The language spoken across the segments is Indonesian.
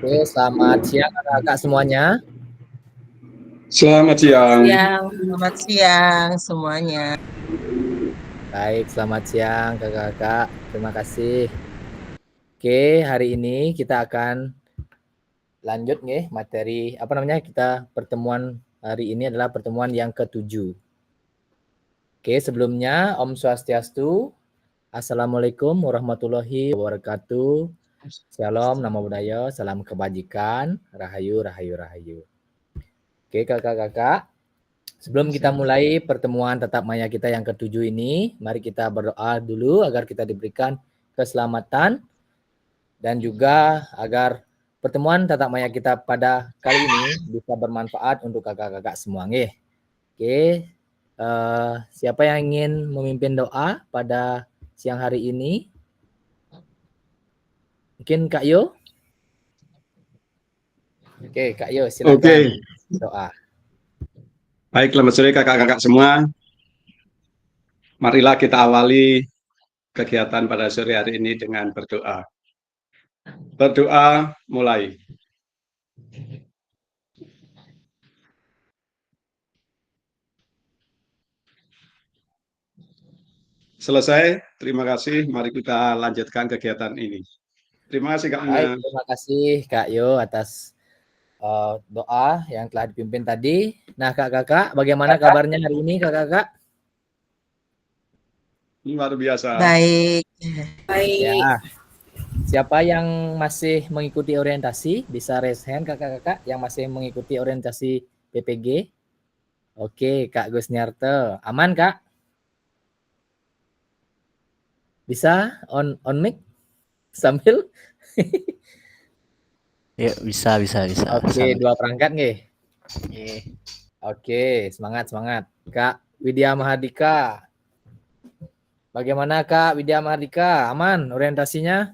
Oke, selamat siang kakak semuanya. Selamat siang. Selamat siang semuanya. Baik, selamat siang kakak-kakak. Terima kasih. Oke, hari ini kita akan lanjut nih materi kita pertemuan hari ini adalah pertemuan yang ke-7. Oke, sebelumnya Om Swastiastu. Assalamualaikum warahmatullahi wabarakatuh. Shalom, namo buddhaya, salam kebajikan, rahayu, rahayu, rahayu. Oke, kakak-kakak. Sebelum kita mulai pertemuan tatap maya kita yang ke-7 ini, mari kita berdoa dulu agar kita diberikan keselamatan dan juga agar pertemuan tatap maya kita pada kali ini bisa bermanfaat untuk kakak-kakak semua. Oke, siapa yang ingin memimpin doa pada siang hari ini? Mungkin Kak Yo? Oke, Kak Yo silakan doa. Baik, selamat sore kakak-kakak semua. Marilah kita awali kegiatan pada sore hari ini dengan berdoa. Berdoa mulai. Selesai, terima kasih. Mari kita lanjutkan kegiatan ini. Terima kasih Kak Una. Baik, terima kasih Kak Yo atas doa yang telah dipimpin tadi. Nah, kakak-kakak, bagaimana kabarnya hari ini, kakak-kakak? Luar biasa. Baik. Ya. Siapa yang masih mengikuti orientasi, bisa raise hand kakak-kakak yang masih mengikuti orientasi PPG. Oke, Kak Gusniarto. Aman, Kak? Bisa on mic sambil? Ya, bisa. Oke, 2 perangkat nggih. Oke, semangat. Kak Widya Mahardika. Bagaimana Kak Widya Mahardika? Aman orientasinya?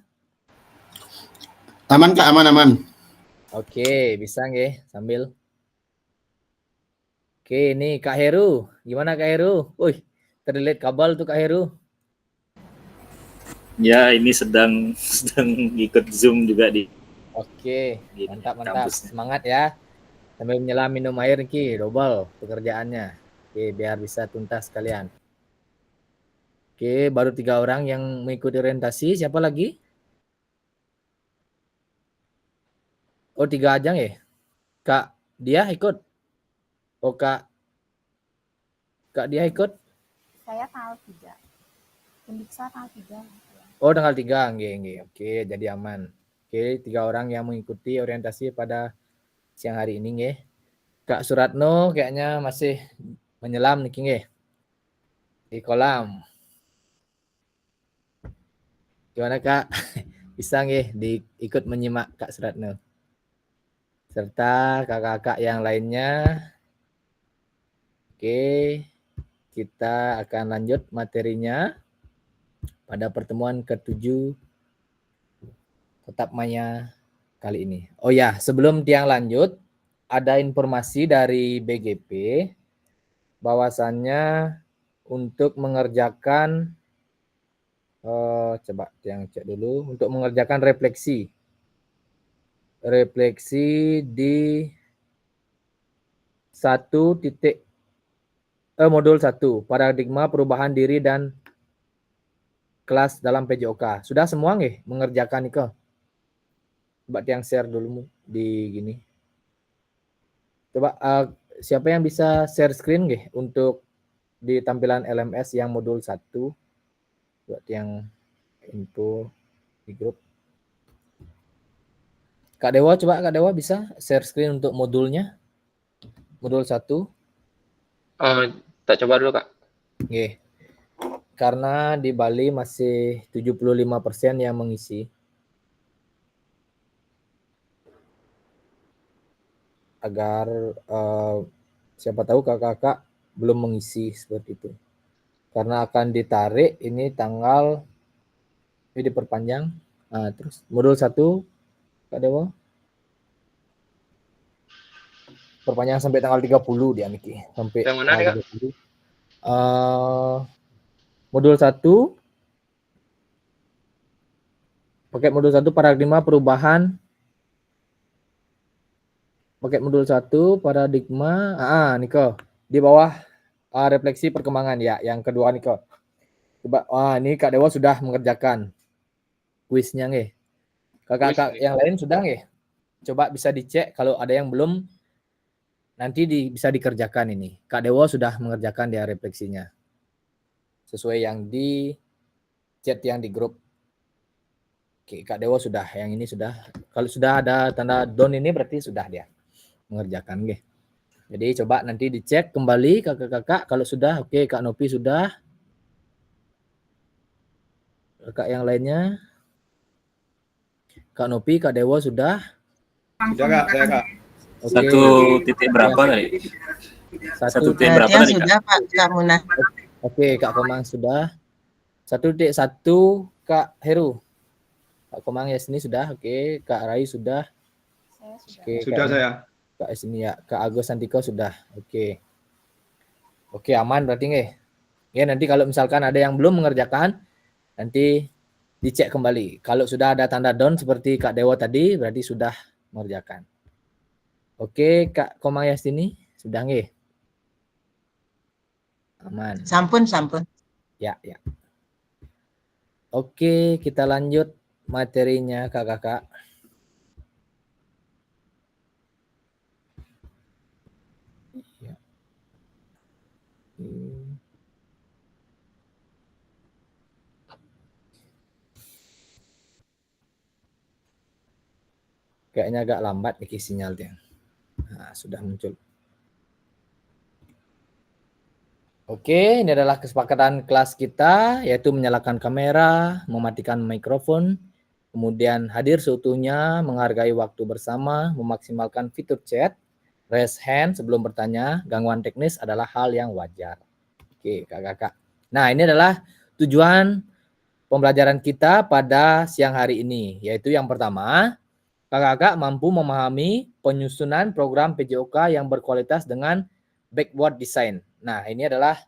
Aman Kak, aman. Oke, bisa nggih sambil. Oke, ini Kak Heru. Gimana Kak Heru? Wih, terlihat kabel tuh Kak Heru. Ya, ini sedang ikut Zoom juga di. Oke, mantap. Kampusnya. Semangat ya. Sambil menyelam minum air Ki, double pekerjaannya. Oke, biar bisa tuntas kalian. Oke, baru 3 orang yang mengikuti orientasi. Siapa lagi? Oh, 3 aja ya? Kak dia ikut? Oh, Kak dia ikut? Saya tanggal 3. Pemiksa tanggal 3. Oh, tanggal 3. Nggih. Oke, jadi aman. Oke, 3 orang yang mengikuti orientasi pada siang hari ini nggih. Kak Suratno kayaknya masih menyelam nih nggih. Di kolam. Gimana Kak? Bisa nggih ikut menyimak Kak Suratno? Serta kakak-kakak yang lainnya. Oke, kita akan lanjut materinya pada pertemuan ke-7 tatap maya kali ini. Oh ya, sebelum tiang lanjut, ada informasi dari BGP bahwasannya untuk mengerjakan coba tiang cek dulu, untuk mengerjakan refleksi di modul 1 paradigma perubahan diri dan kelas dalam PJOK. Sudah semua nggih mengerjakan itu? Coba tiang share dulu di gini. Coba siapa yang bisa share screen nggih untuk di tampilan LMS yang modul 1 buat yang info di grup. Kak Dewa bisa share screen untuk modulnya? Modul 1. Tak coba dulu Kak. Nggih. Karena di Bali masih 75% yang mengisi. Agar siapa tahu kakak-kakak belum mengisi seperti itu. Karena akan ditarik ini tanggal ini diperpanjang. Nah, terus modul 1 Kak Dewa perpanjang sampai tanggal 30 dia Niki. Sampai yang mana tanggal nih, 30. Modul 1 pakai modul 1 paradigma perubahan paket modul 1, paradigma. Niko. Di bawah refleksi perkembangan ya. Yang kedua Niko. Coba, ini Kak Dewa sudah mengerjakan kuisnya nih. Kakak yang lain sudah nih. Coba bisa dicek kalau ada yang belum, nanti bisa dikerjakan ini. Kak Dewa sudah mengerjakan dia refleksinya. Sesuai yang di chat yang di grup. Oke, Kak Dewa sudah, yang ini sudah. Kalau sudah ada tanda done ini berarti sudah dia mengerjakan nih. Jadi coba nanti dicek kembali kakak-kakak. Kalau sudah, oke, Kak Nopi sudah. Kakak yang lainnya. Kak Nopi, Kak Dewa sudah. Sudah Kak, saya Kak. Oke. Satu titik berapa tadi? Satu titik berapa Dia tadi, Kak? sudah Pak Kak Munah. Oke, Kak Komang sudah. 1.1 Kak Heru. Kak Komang ya sini sudah. Oke, Kak Rai sudah. Saya sudah. Oke, Sudah saya. Kak sini ya. Kak Agus Santiko sudah. Oke. Oke, aman berarti nggih. Ya, nanti kalau misalkan ada yang belum mengerjakan, nanti dicek kembali. Kalau sudah ada tanda down seperti Kak Dewa tadi, berarti sudah mengerjakan. Oke, Kak Komang ya sini sudah nggih. Aman. Sampun. Ya. Oke, kita lanjut materinya kakak-kakak. Ya. Kayaknya agak lambat nih sinyalnya. Nah, sudah muncul. Oke, ini adalah kesepakatan kelas kita, yaitu menyalakan kamera, mematikan mikrofon, kemudian hadir seutuhnya, menghargai waktu bersama, memaksimalkan fitur chat, raise hand sebelum bertanya, gangguan teknis adalah hal yang wajar. Oke, kakak-kakak. Nah, ini adalah tujuan pembelajaran kita pada siang hari ini, yaitu yang pertama, kakak-kakak mampu memahami penyusunan program PJOK yang berkualitas dengan backward design. Nah, ini adalah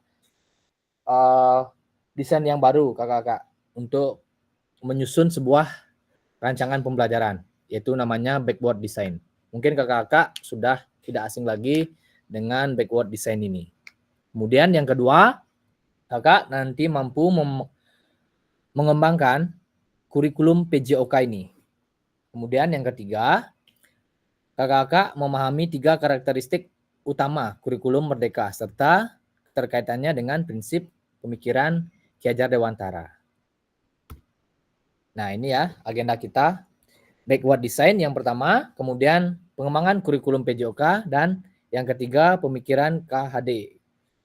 desain yang baru kakak-kakak untuk menyusun sebuah rancangan pembelajaran, yaitu namanya backward design. Mungkin kakak-kakak sudah tidak asing lagi dengan backward design ini. Kemudian yang kedua, kakak nanti mampu mengembangkan kurikulum PJOK ini. Kemudian yang ketiga, kakak-kakak memahami 3 karakteristik utama kurikulum Merdeka serta terkaitannya dengan prinsip pemikiran Ki Hajar Dewantara. Nah, ini ya agenda kita. Backward design yang pertama, kemudian pengembangan kurikulum PJOK, dan yang ketiga pemikiran KHD,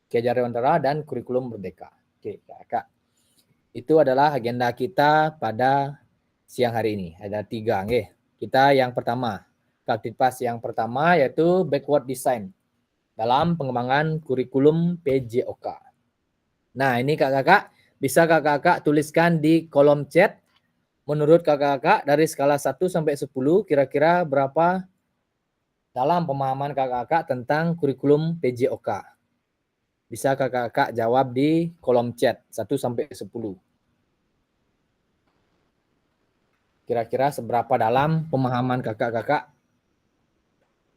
Ki Hajar Dewantara dan kurikulum Merdeka. Oke, kakak. Itu adalah agenda kita pada siang hari ini. Ada 3 nggih. Kita yang pertama, aktivitas yang pertama yaitu backward design dalam pengembangan kurikulum PJOK. Nah, ini kakak-kakak bisa kakak-kakak tuliskan di kolom chat. Menurut kakak-kakak dari skala 1 sampai 10 kira-kira berapa dalam pemahaman kakak-kakak tentang kurikulum PJOK? Bisa kakak-kakak jawab di kolom chat 1 sampai 10. Kira-kira seberapa dalam pemahaman kakak-kakak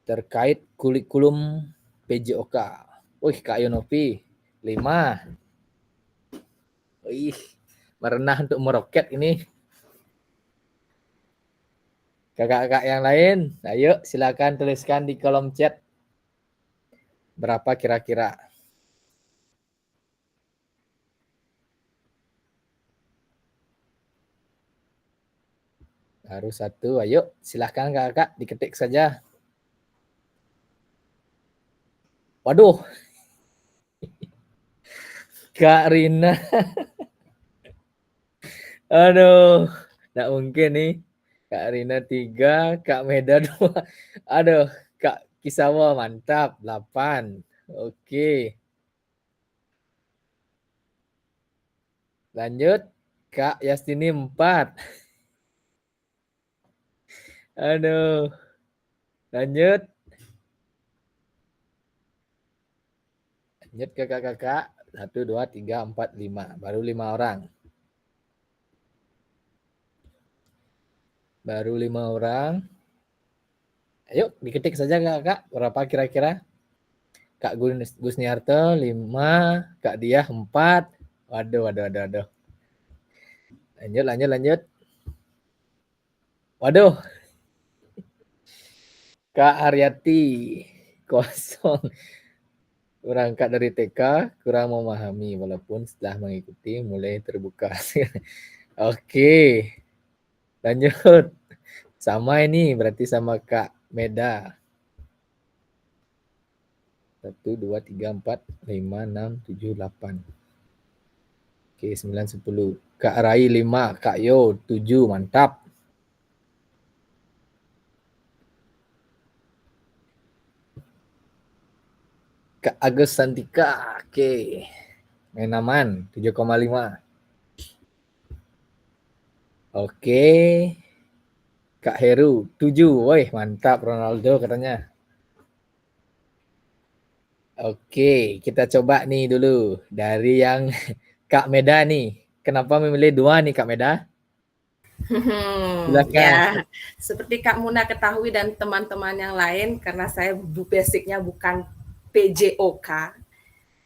terkait kurikulum PJOK? Wih, Kak Yonopi 5. Wih, merenah untuk meroket ini. Kakak-kakak yang lain, ayo silakan tuliskan di kolom chat. Berapa kira-kira? Baru 1, ayo silakan kakak diketik saja. Waduh, Kak Rina. Aduh, tidak mungkin nih. Kak Rina 3, Kak Meda 2. Aduh, Kak Kisawa mantap 8. Oke. Lanjut, Kak Yastini 4. Aduh. Lanjut. Lanjut kakak-kakak. 1, 2, 3, 4, 5. Baru 5 orang. Baru 5 orang. Ayo diketik saja Kak, berapa kira-kira? Kak Gusniarto 5, Kak Diah 4. Waduh. Lanjut. Waduh, Kak Haryati 0. Berangkat dari TK, kurang memahami walaupun setelah mengikuti mulai terbuka. Oke, lanjut. Sama ini berarti sama Kak Meda. 1, 2, 3, 4, 5, 6, 7, 8. Oke, 9, 10. Kak Rai 5, Kak Yo 7, mantap. Kak Agus Santika, oke. Main aman, 7,5. Oke. Kak Heru 7, woi mantap Ronaldo katanya. Oke, kita coba nih dulu dari yang Kak Meda nih. Kenapa memilih 2 nih Kak Meda? Silakan. Ya, seperti Kak Muna ketahui dan teman-teman yang lain, karena saya basicnya bukan PJOK,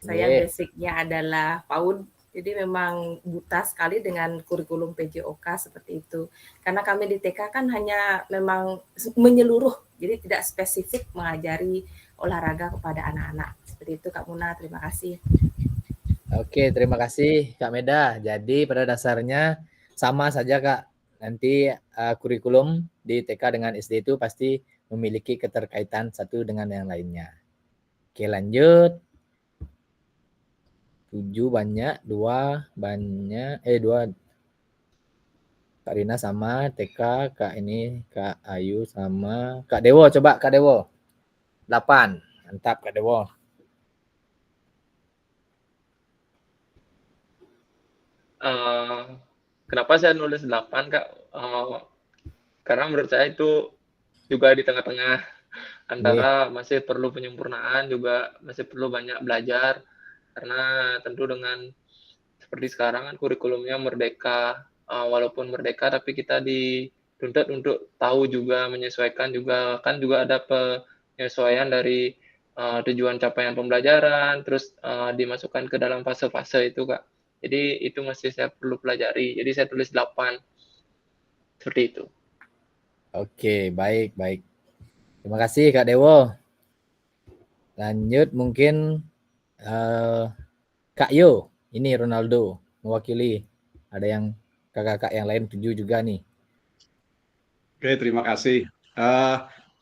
saya Oke. basicnya adalah PAUD, jadi memang buta sekali dengan kurikulum PJOK seperti itu. Karena kami di TK kan hanya memang menyeluruh, jadi tidak spesifik mengajari olahraga kepada anak-anak. Seperti itu Kak Muna, terima kasih. Oke, terima kasih Kak Meda. Jadi pada dasarnya sama saja Kak. Nanti kurikulum di TK dengan SD itu pasti memiliki keterkaitan satu dengan yang lainnya. Oke, lanjut. 7 banyak, 2 banyak, 2 Kak Rina sama, TK, Kak ini, Kak Ayu sama, Kak Dewo, coba Kak Dewo. 8, mantap Kak Dewo. Kenapa saya nulis 8 Kak? Karena menurut saya itu juga di tengah-tengah antara masih perlu penyempurnaan, juga masih perlu banyak belajar, karena tentu dengan seperti sekarang kan kurikulumnya merdeka, walaupun merdeka tapi kita dituntut untuk tahu juga, menyesuaikan juga, kan juga ada penyesuaian dari tujuan capaian pembelajaran, terus dimasukkan ke dalam fase-fase itu Kak. Jadi itu masih saya perlu pelajari, jadi saya tulis 8, seperti itu. Oke, baik. Terima kasih Kak Dewo. Lanjut mungkin Kak Yo, ini Ronaldo mewakili. Ada yang kakak-kakak yang lain 7 juga nih. Oke, terima kasih.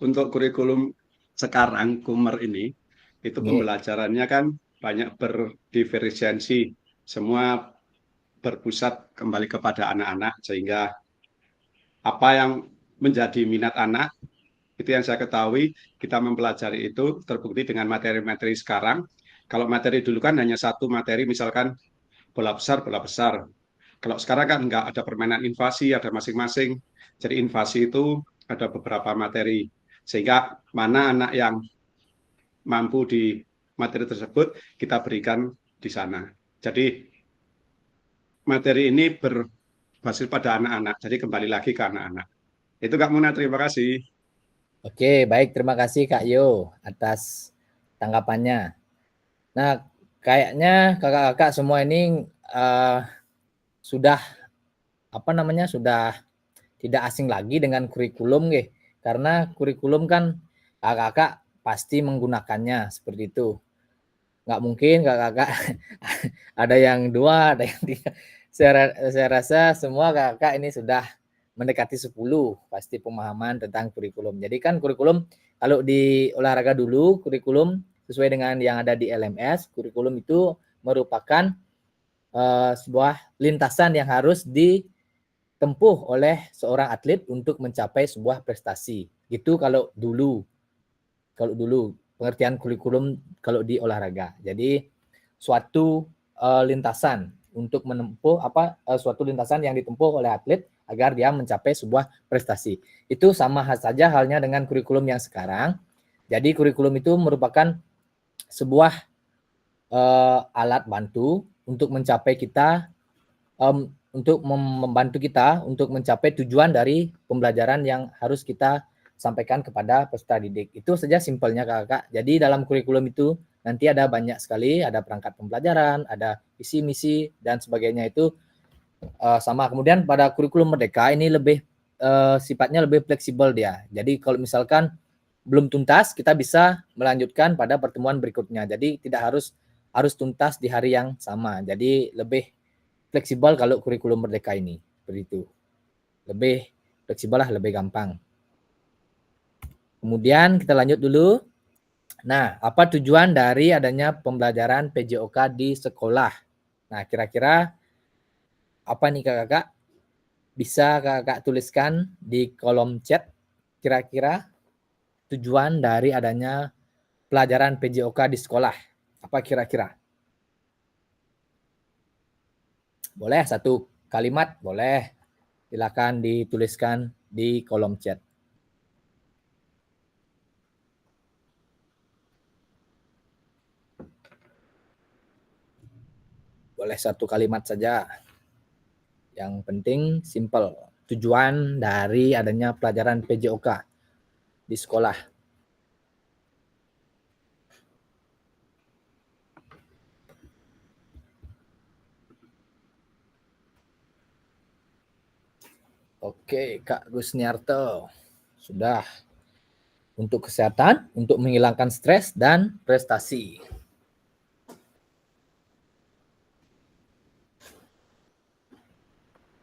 Untuk kurikulum sekarang Kumer ini, itu pembelajarannya kan banyak berdiferensiasi, semua berpusat kembali kepada anak-anak, sehingga apa yang menjadi minat anak, itu yang saya ketahui, kita mempelajari itu terbukti dengan materi-materi sekarang. Kalau materi dulu kan hanya satu materi, misalkan bola besar. Kalau sekarang kan nggak, ada permainan invasi, ada masing-masing. Jadi invasi itu ada beberapa materi. Sehingga mana anak yang mampu di materi tersebut, kita berikan di sana. Jadi materi ini berbasis pada anak-anak. Jadi kembali lagi ke anak-anak. Itu Kak Muna, terima kasih. Oke, baik. Terima kasih Kak Yo atas tanggapannya. Nah, kayaknya kakak-kakak semua ini sudah sudah tidak asing lagi dengan kurikulum karena kurikulum kan kakak-kakak pasti menggunakannya seperti itu. Nggak mungkin kakak-kakak ada yang 2, ada yang 3. Saya rasa semua kakak ini sudah mendekati 10 pasti pemahaman tentang kurikulum. Jadi kan kurikulum kalau di olahraga dulu, kurikulum sesuai dengan yang ada di LMS, kurikulum itu merupakan sebuah lintasan yang harus ditempuh oleh seorang atlet untuk mencapai sebuah prestasi. Gitu kalau dulu pengertian kurikulum kalau di olahraga. Jadi suatu lintasan untuk menempuh suatu lintasan yang ditempuh oleh atlet agar dia mencapai sebuah prestasi. Itu sama saja halnya dengan kurikulum yang sekarang. Jadi kurikulum itu merupakan sebuah alat bantu untuk mencapai kita untuk membantu kita untuk mencapai tujuan dari pembelajaran yang harus kita sampaikan kepada peserta didik. Itu saja simpelnya kakak. Jadi dalam kurikulum itu nanti ada banyak sekali, ada perangkat pembelajaran, ada visi misi dan sebagainya itu sama. Kemudian pada kurikulum Merdeka ini lebih sifatnya lebih fleksibel dia. Jadi kalau misalkan belum tuntas, kita bisa melanjutkan pada pertemuan berikutnya. Jadi tidak harus tuntas di hari yang sama. Jadi lebih fleksibel kalau kurikulum Merdeka ini. Seperti itu. Lebih fleksibel lah, lebih gampang. Kemudian kita lanjut dulu. Nah, apa tujuan dari adanya pembelajaran PJOK di sekolah? Nah, kira-kira apa nih kakak? Bisa kakak tuliskan di kolom chat kira-kira tujuan dari adanya pelajaran PJOK di sekolah. Apa kira-kira? Boleh satu kalimat, boleh. Silakan dituliskan di kolom chat. Boleh satu kalimat saja. Yang penting simple. Tujuan dari adanya pelajaran PJOK di sekolah. Oke, Kak Gusniarto. Sudah. Untuk kesehatan, untuk menghilangkan stres dan prestasi.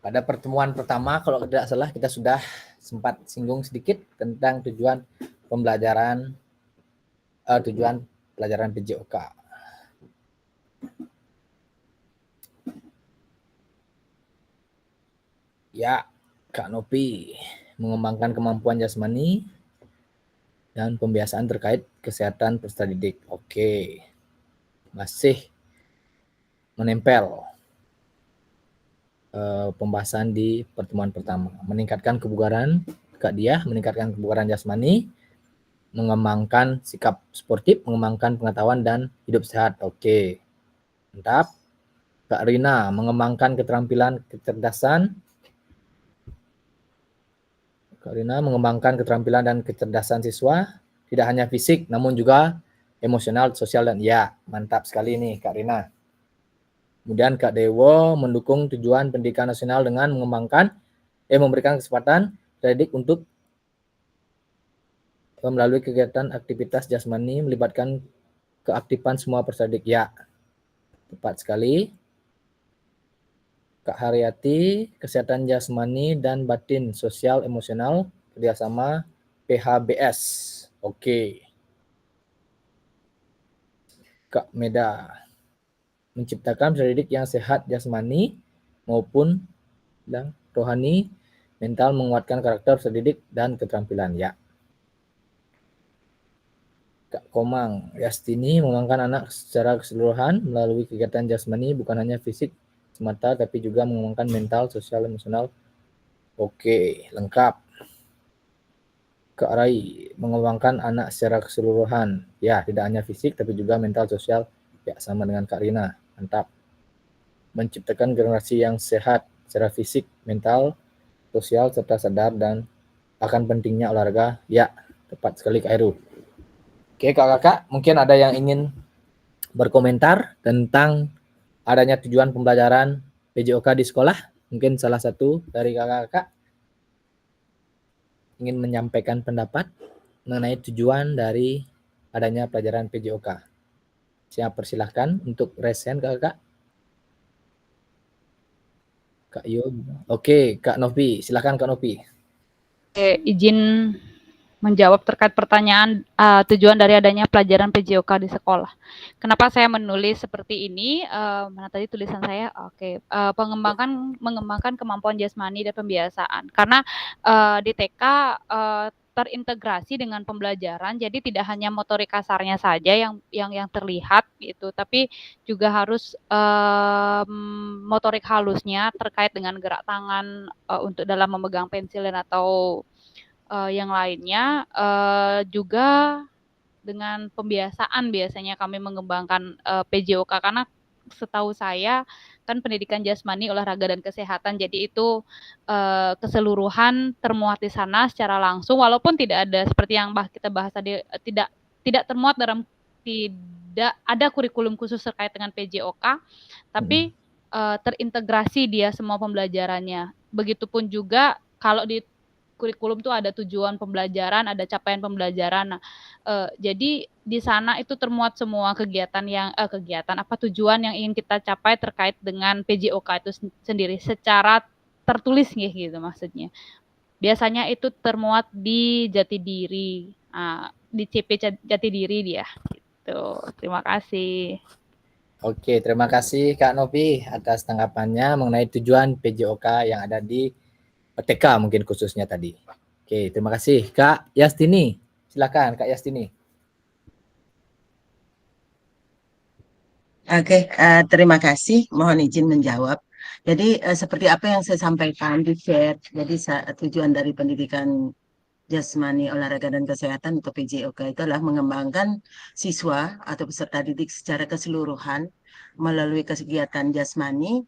Pada pertemuan pertama, kalau tidak salah, kita sudah sempat singgung sedikit tentang tujuan pembelajaran, tujuan pelajaran PJOK. Ya, Kak Nopi, mengembangkan kemampuan jasmani dan pembiasaan terkait kesehatan peserta didik. Oke, masih menempel pembahasan di pertemuan pertama. Meningkatkan kebugaran, Kak Diah, meningkatkan kebugaran jasmani, mengembangkan sikap sportif, mengembangkan pengetahuan dan hidup sehat. Oke, mantap. Kak Rina, mengembangkan keterampilan kecerdasan. Kak Rina, mengembangkan keterampilan dan kecerdasan siswa, tidak hanya fisik, namun juga emosional, sosial, dan ya, mantap sekali nih Kak Rina. Kemudian Kak Dewo mendukung tujuan pendidikan nasional dengan memberikan kesempatan didik untuk melalui kegiatan aktivitas jasmani melibatkan keaktifan semua peserta didik. Ya, tepat sekali. Kak Haryati, kesehatan jasmani dan batin, sosial, emosional, kerjasama PHBS. Oke. Kak Meda, menciptakan peserta didik yang sehat jasmani maupun rohani, mental, menguatkan karakter peserta didik dan keterampilan. Ya. Kak Komang, Yastini, mengembangkan anak secara keseluruhan melalui kegiatan jasmani, bukan hanya fisik semata, tapi juga mengembangkan mental, sosial, emosional. Oke, lengkap. Kak Rai, mengembangkan anak secara keseluruhan. Ya, tidak hanya fisik, tapi juga mental, sosial. Ya, sama dengan Kak Rina. Mantap. Menciptakan generasi yang sehat secara fisik, mental, sosial, serta sadar dan akan pentingnya olahraga. Ya, tepat sekali Kak Heru. Oke, kakak-kakak, mungkin ada yang ingin berkomentar tentang adanya tujuan pembelajaran PJOK di sekolah. Mungkin salah satu dari kakak-kakak ingin menyampaikan pendapat mengenai tujuan dari adanya pelajaran PJOK. Saya persilahkan untuk resen kakak. Kak Yo. Oke, Kak Novi. Silakan Kak Novi. Oke, izin menjawab terkait pertanyaan tujuan dari adanya pelajaran PJOK di sekolah. Kenapa saya menulis seperti ini? Mana tadi tulisan saya? Oke, mengembangkan kemampuan jasmani dan pembiasaan. Karena di TK terintegrasi dengan pembelajaran, jadi tidak hanya motorik kasarnya saja yang terlihat gitu, tapi juga harus motorik halusnya terkait dengan gerak tangan untuk dalam memegang pensil dan atau yang lainnya, juga dengan pembiasaan biasanya kami mengembangkan PJOK, karena setahu saya kan pendidikan jasmani, olahraga dan kesehatan. Jadi itu keseluruhan termuat di sana secara langsung, walaupun tidak ada seperti yang kita bahas tadi, tidak termuat dalam, tidak ada kurikulum khusus terkait dengan PJOK, tapi terintegrasi dia semua pembelajarannya. Begitupun juga kalau di kurikulum tuh ada tujuan pembelajaran, ada capaian pembelajaran. Nah, jadi di sana itu termuat semua kegiatan tujuan yang ingin kita capai terkait dengan PJOK itu sendiri secara tertulis gitu maksudnya. Biasanya itu termuat di Jatidiri, di CP Jatidiri dia. Gitu. Terima kasih. Oke, terima kasih Kak Novi atas tanggapannya mengenai tujuan PJOK yang ada di TK mungkin khususnya tadi. Oke, terima kasih Kak Yastini. Silakan Kak Yastini. Oke, terima kasih. Mohon izin menjawab. Jadi seperti apa yang saya sampaikan di chat, jadi tujuan dari pendidikan jasmani, olahraga dan kesehatan atau PJOK itu adalah mengembangkan siswa atau peserta didik secara keseluruhan melalui kegiatan jasmani,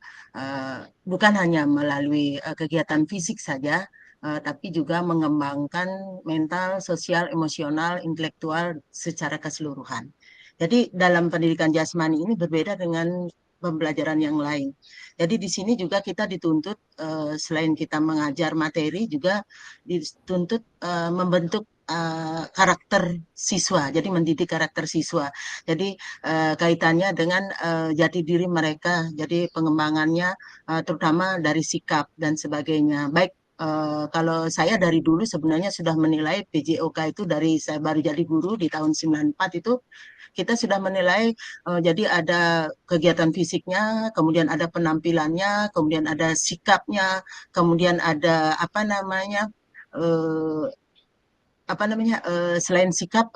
bukan hanya melalui kegiatan fisik saja, tapi juga mengembangkan mental, sosial, emosional, intelektual secara keseluruhan. Jadi dalam pendidikan jasmani ini berbeda dengan pembelajaran yang lain. Jadi di sini juga kita dituntut selain kita mengajar materi juga dituntut membentuk karakter siswa. Jadi mendidik karakter siswa. Jadi kaitannya dengan jati diri mereka. Jadi pengembangannya terutama dari sikap dan sebagainya. Baik kalau saya dari dulu sebenarnya sudah menilai PJOK itu dari saya baru jadi guru di tahun 94 itu kita sudah menilai jadi ada kegiatan fisiknya, kemudian ada penampilannya, kemudian ada sikapnya, kemudian ada selain sikap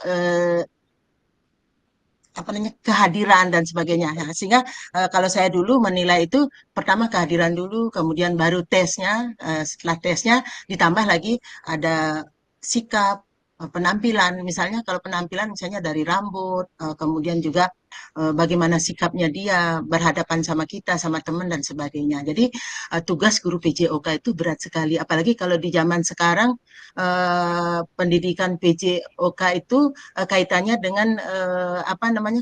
kehadiran dan sebagainya. Nah, sehingga kalau saya dulu menilai itu pertama kehadiran dulu, kemudian baru tesnya, setelah tesnya ditambah lagi ada sikap, penampilan. Misalnya kalau penampilan misalnya dari rambut, kemudian juga bagaimana sikapnya dia berhadapan sama kita, sama teman dan sebagainya. Jadi tugas guru PJOK itu berat sekali, apalagi kalau di zaman sekarang pendidikan PJOK itu kaitannya dengan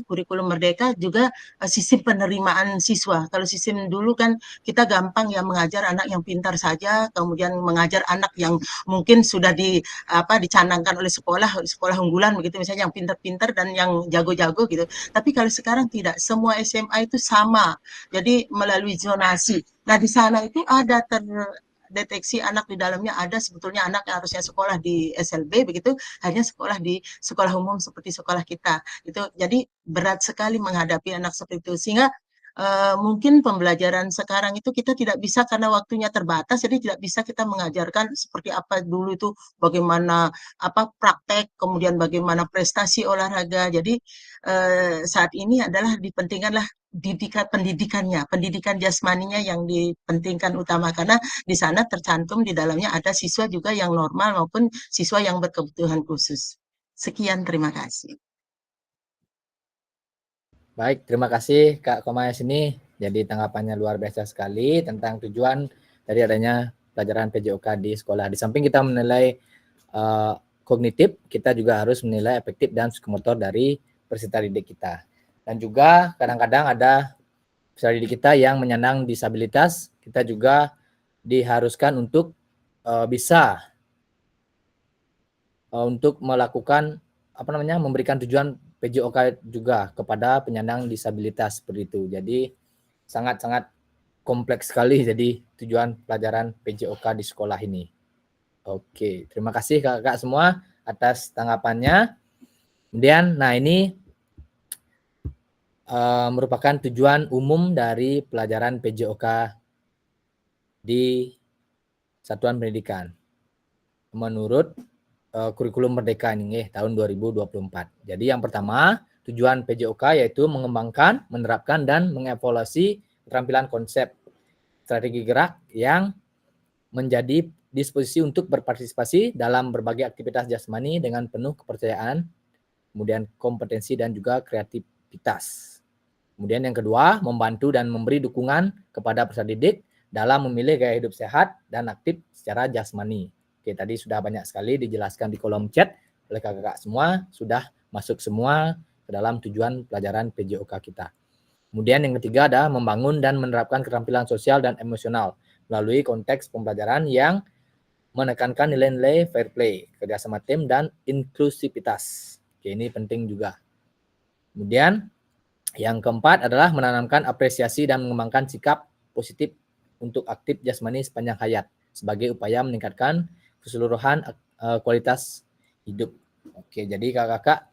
kurikulum merdeka juga sistem penerimaan siswa. Kalau sistem dulu kan kita gampang ya mengajar anak yang pintar saja, kemudian mengajar anak yang mungkin sudah dicanangkan oleh sekolah unggulan begitu misalnya yang pintar-pintar dan yang jago-jago gitu. Tapi kalau sekarang tidak, semua SMA itu sama. Jadi melalui zonasi. Nah, di sana itu ada terdeteksi anak di dalamnya, ada sebetulnya anak yang harusnya sekolah di SLB begitu, hanya sekolah di sekolah umum seperti sekolah kita. Itu jadi berat sekali menghadapi anak seperti itu. Sehingga mungkin pembelajaran sekarang itu kita tidak bisa karena waktunya terbatas, jadi tidak bisa kita mengajarkan seperti apa dulu itu bagaimana praktek, kemudian bagaimana prestasi olahraga. Jadi saat ini adalah dipentingkanlah pendidikan jasmaninya yang dipentingkan utama karena di sana tercantum di dalamnya ada siswa juga yang normal maupun siswa yang berkebutuhan khusus. Sekian, terima kasih. Baik, terima kasih Kak Komayas ini. Jadi tanggapannya luar biasa sekali tentang tujuan dari adanya pelajaran PJOK di sekolah. Di samping kita menilai kognitif, kita juga harus menilai efektif dan psikomotor dari peserta didik kita. Dan juga kadang-kadang ada peserta didik kita yang menyandang disabilitas, kita juga diharuskan untuk bisa untuk melakukan memberikan tujuan PJOK juga kepada penyandang disabilitas seperti itu. Jadi sangat-sangat kompleks sekali jadi tujuan pelajaran PJOK di sekolah ini. Oke, terima kasih kakak semua atas tanggapannya. Kemudian, nah ini merupakan tujuan umum dari pelajaran PJOK di satuan pendidikan. Menurut kurikulum Merdeka ini tahun 2024. Jadi yang pertama, tujuan PJOK yaitu mengembangkan, menerapkan, dan mengevaluasi keterampilan konsep strategi gerak yang menjadi disposisi untuk berpartisipasi dalam berbagai aktivitas jasmani dengan penuh kepercayaan, kemudian kompetensi dan juga kreativitas. Kemudian yang kedua, membantu dan memberi dukungan kepada peserta didik dalam memilih gaya hidup sehat dan aktif secara jasmani. Oke, tadi sudah banyak sekali dijelaskan di kolom chat oleh kakak-kakak semua, sudah masuk semua ke dalam tujuan pelajaran PJOK kita. Kemudian yang ketiga ada membangun dan menerapkan keterampilan sosial dan emosional melalui konteks pembelajaran yang menekankan nilai-nilai fair play, kerjasama tim, dan inklusivitas. Oke, ini penting juga. Kemudian yang keempat adalah menanamkan apresiasi dan mengembangkan sikap positif untuk aktif jasmani sepanjang hayat sebagai upaya meningkatkan keseluruhan kualitas hidup. Oke, jadi kakak-kakak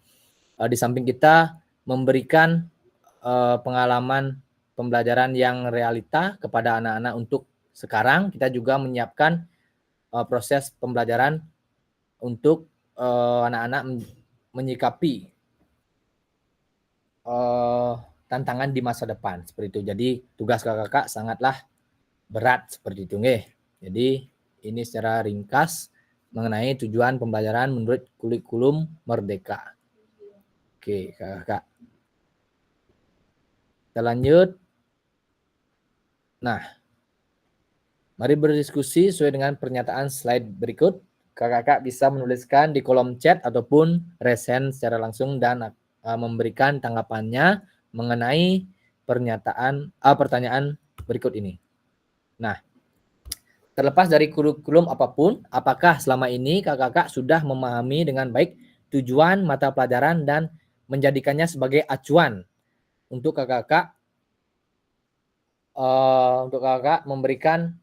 di samping kita memberikan pengalaman pembelajaran yang realita kepada anak-anak untuk sekarang, kita juga menyiapkan proses pembelajaran untuk anak-anak menyikapi tantangan di masa depan seperti itu. Jadi tugas kakak-kakak sangatlah berat seperti itu, nggih. Jadi ini secara ringkas mengenai tujuan pembelajaran menurut kurikulum Merdeka. Oke, kakak. Kita lanjut. Nah, mari berdiskusi sesuai dengan pernyataan slide berikut. Kakak-kakak bisa menuliskan di kolom chat ataupun raise hand secara langsung dan memberikan tanggapannya mengenai pertanyaan berikut ini. Nah, terlepas dari kurikulum apapun, apakah selama ini kakak-kakak sudah memahami dengan baik tujuan mata pelajaran dan menjadikannya sebagai acuan untuk kakak-kakak memberikan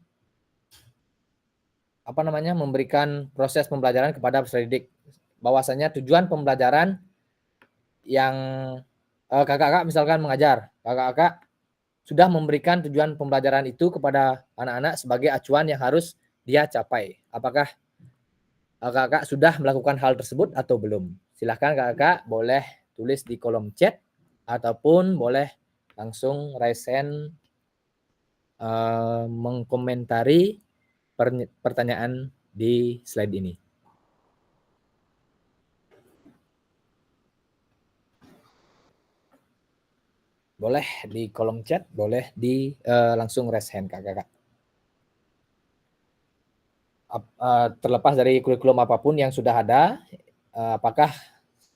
memberikan proses pembelajaran kepada peserta didik. Bahwasanya tujuan pembelajaran yang kakak-kakak misalkan mengajar, kakak-kakak sudah memberikan tujuan pembelajaran itu kepada anak-anak sebagai acuan yang harus dia capai. Apakah kakak-kakak sudah melakukan hal tersebut atau belum? Silahkan kakak-kakak boleh tulis di kolom chat ataupun boleh langsung raise hand mengkomentari pertanyaan di slide ini. Boleh di kolom chat, boleh di langsung raise hand kakak-kakak. Terlepas dari kurikulum apapun yang sudah ada, apakah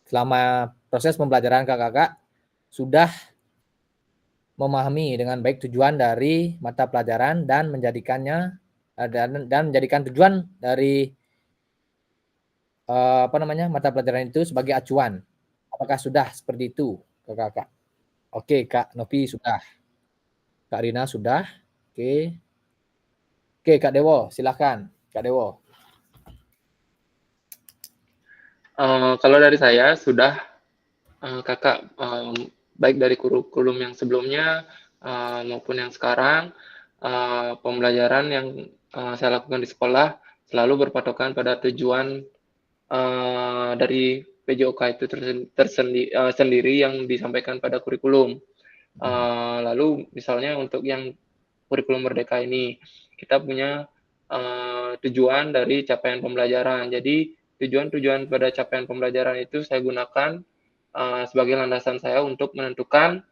selama proses pembelajaran kakak-kakak sudah memahami dengan baik tujuan dari mata pelajaran dan menjadikannya dan menjadikan tujuan dari mata pelajaran itu sebagai acuan. Apakah sudah seperti itu kakak-kakak? Oke, Kak Novi sudah. Kak Rina sudah. Oke. Oke, Kak Dewo, silakan. Kak Dewo. Kalau dari saya sudah kakak baik dari kurikulum yang sebelumnya maupun yang sekarang pembelajaran yang saya lakukan di sekolah selalu berpatokan pada tujuan dari PJOK itu sendiri yang disampaikan pada kurikulum. Lalu misalnya untuk yang kurikulum Merdeka ini kita punya tujuan dari capaian pembelajaran. Jadi tujuan-tujuan pada capaian pembelajaran itu saya gunakan sebagai landasan saya untuk menentukan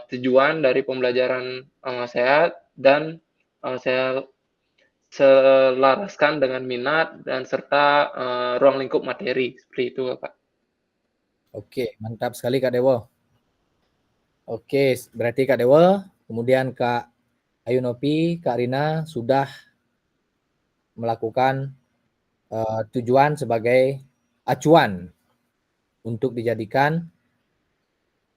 tujuan dari pembelajaran saya dan saya selaraskan dengan minat dan serta ruang lingkup materi seperti itu, Kak. Oke, mantap sekali Kak Dewo. Oke, berarti Kak Dewo, kemudian Kak Ayu Nopi, Kak Rina sudah melakukan tujuan sebagai acuan untuk dijadikan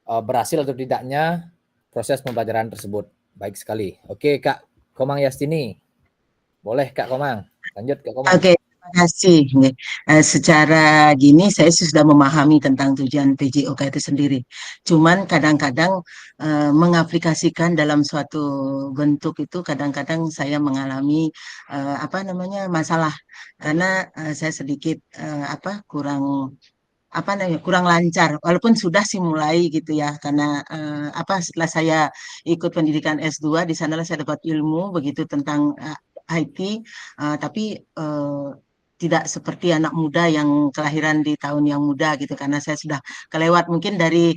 berhasil atau tidaknya proses pembelajaran tersebut. Baik sekali. Oke, Kak Komang Yastini. Boleh Kak Komang. Lanjut Kak Komang. Oke, terima kasih. Secara gini saya sudah memahami tentang tujuan PJOK itu sendiri. Cuman kadang-kadang mengaplikasikan dalam suatu bentuk itu kadang-kadang saya mengalami masalah karena saya sedikit kurang lancar walaupun sudah simulai gitu ya karena setelah saya ikut pendidikan S2 di sanalah saya dapat ilmu begitu tentang IT tapi tidak seperti anak muda yang kelahiran di tahun yang muda gitu, karena saya sudah kelewat mungkin dari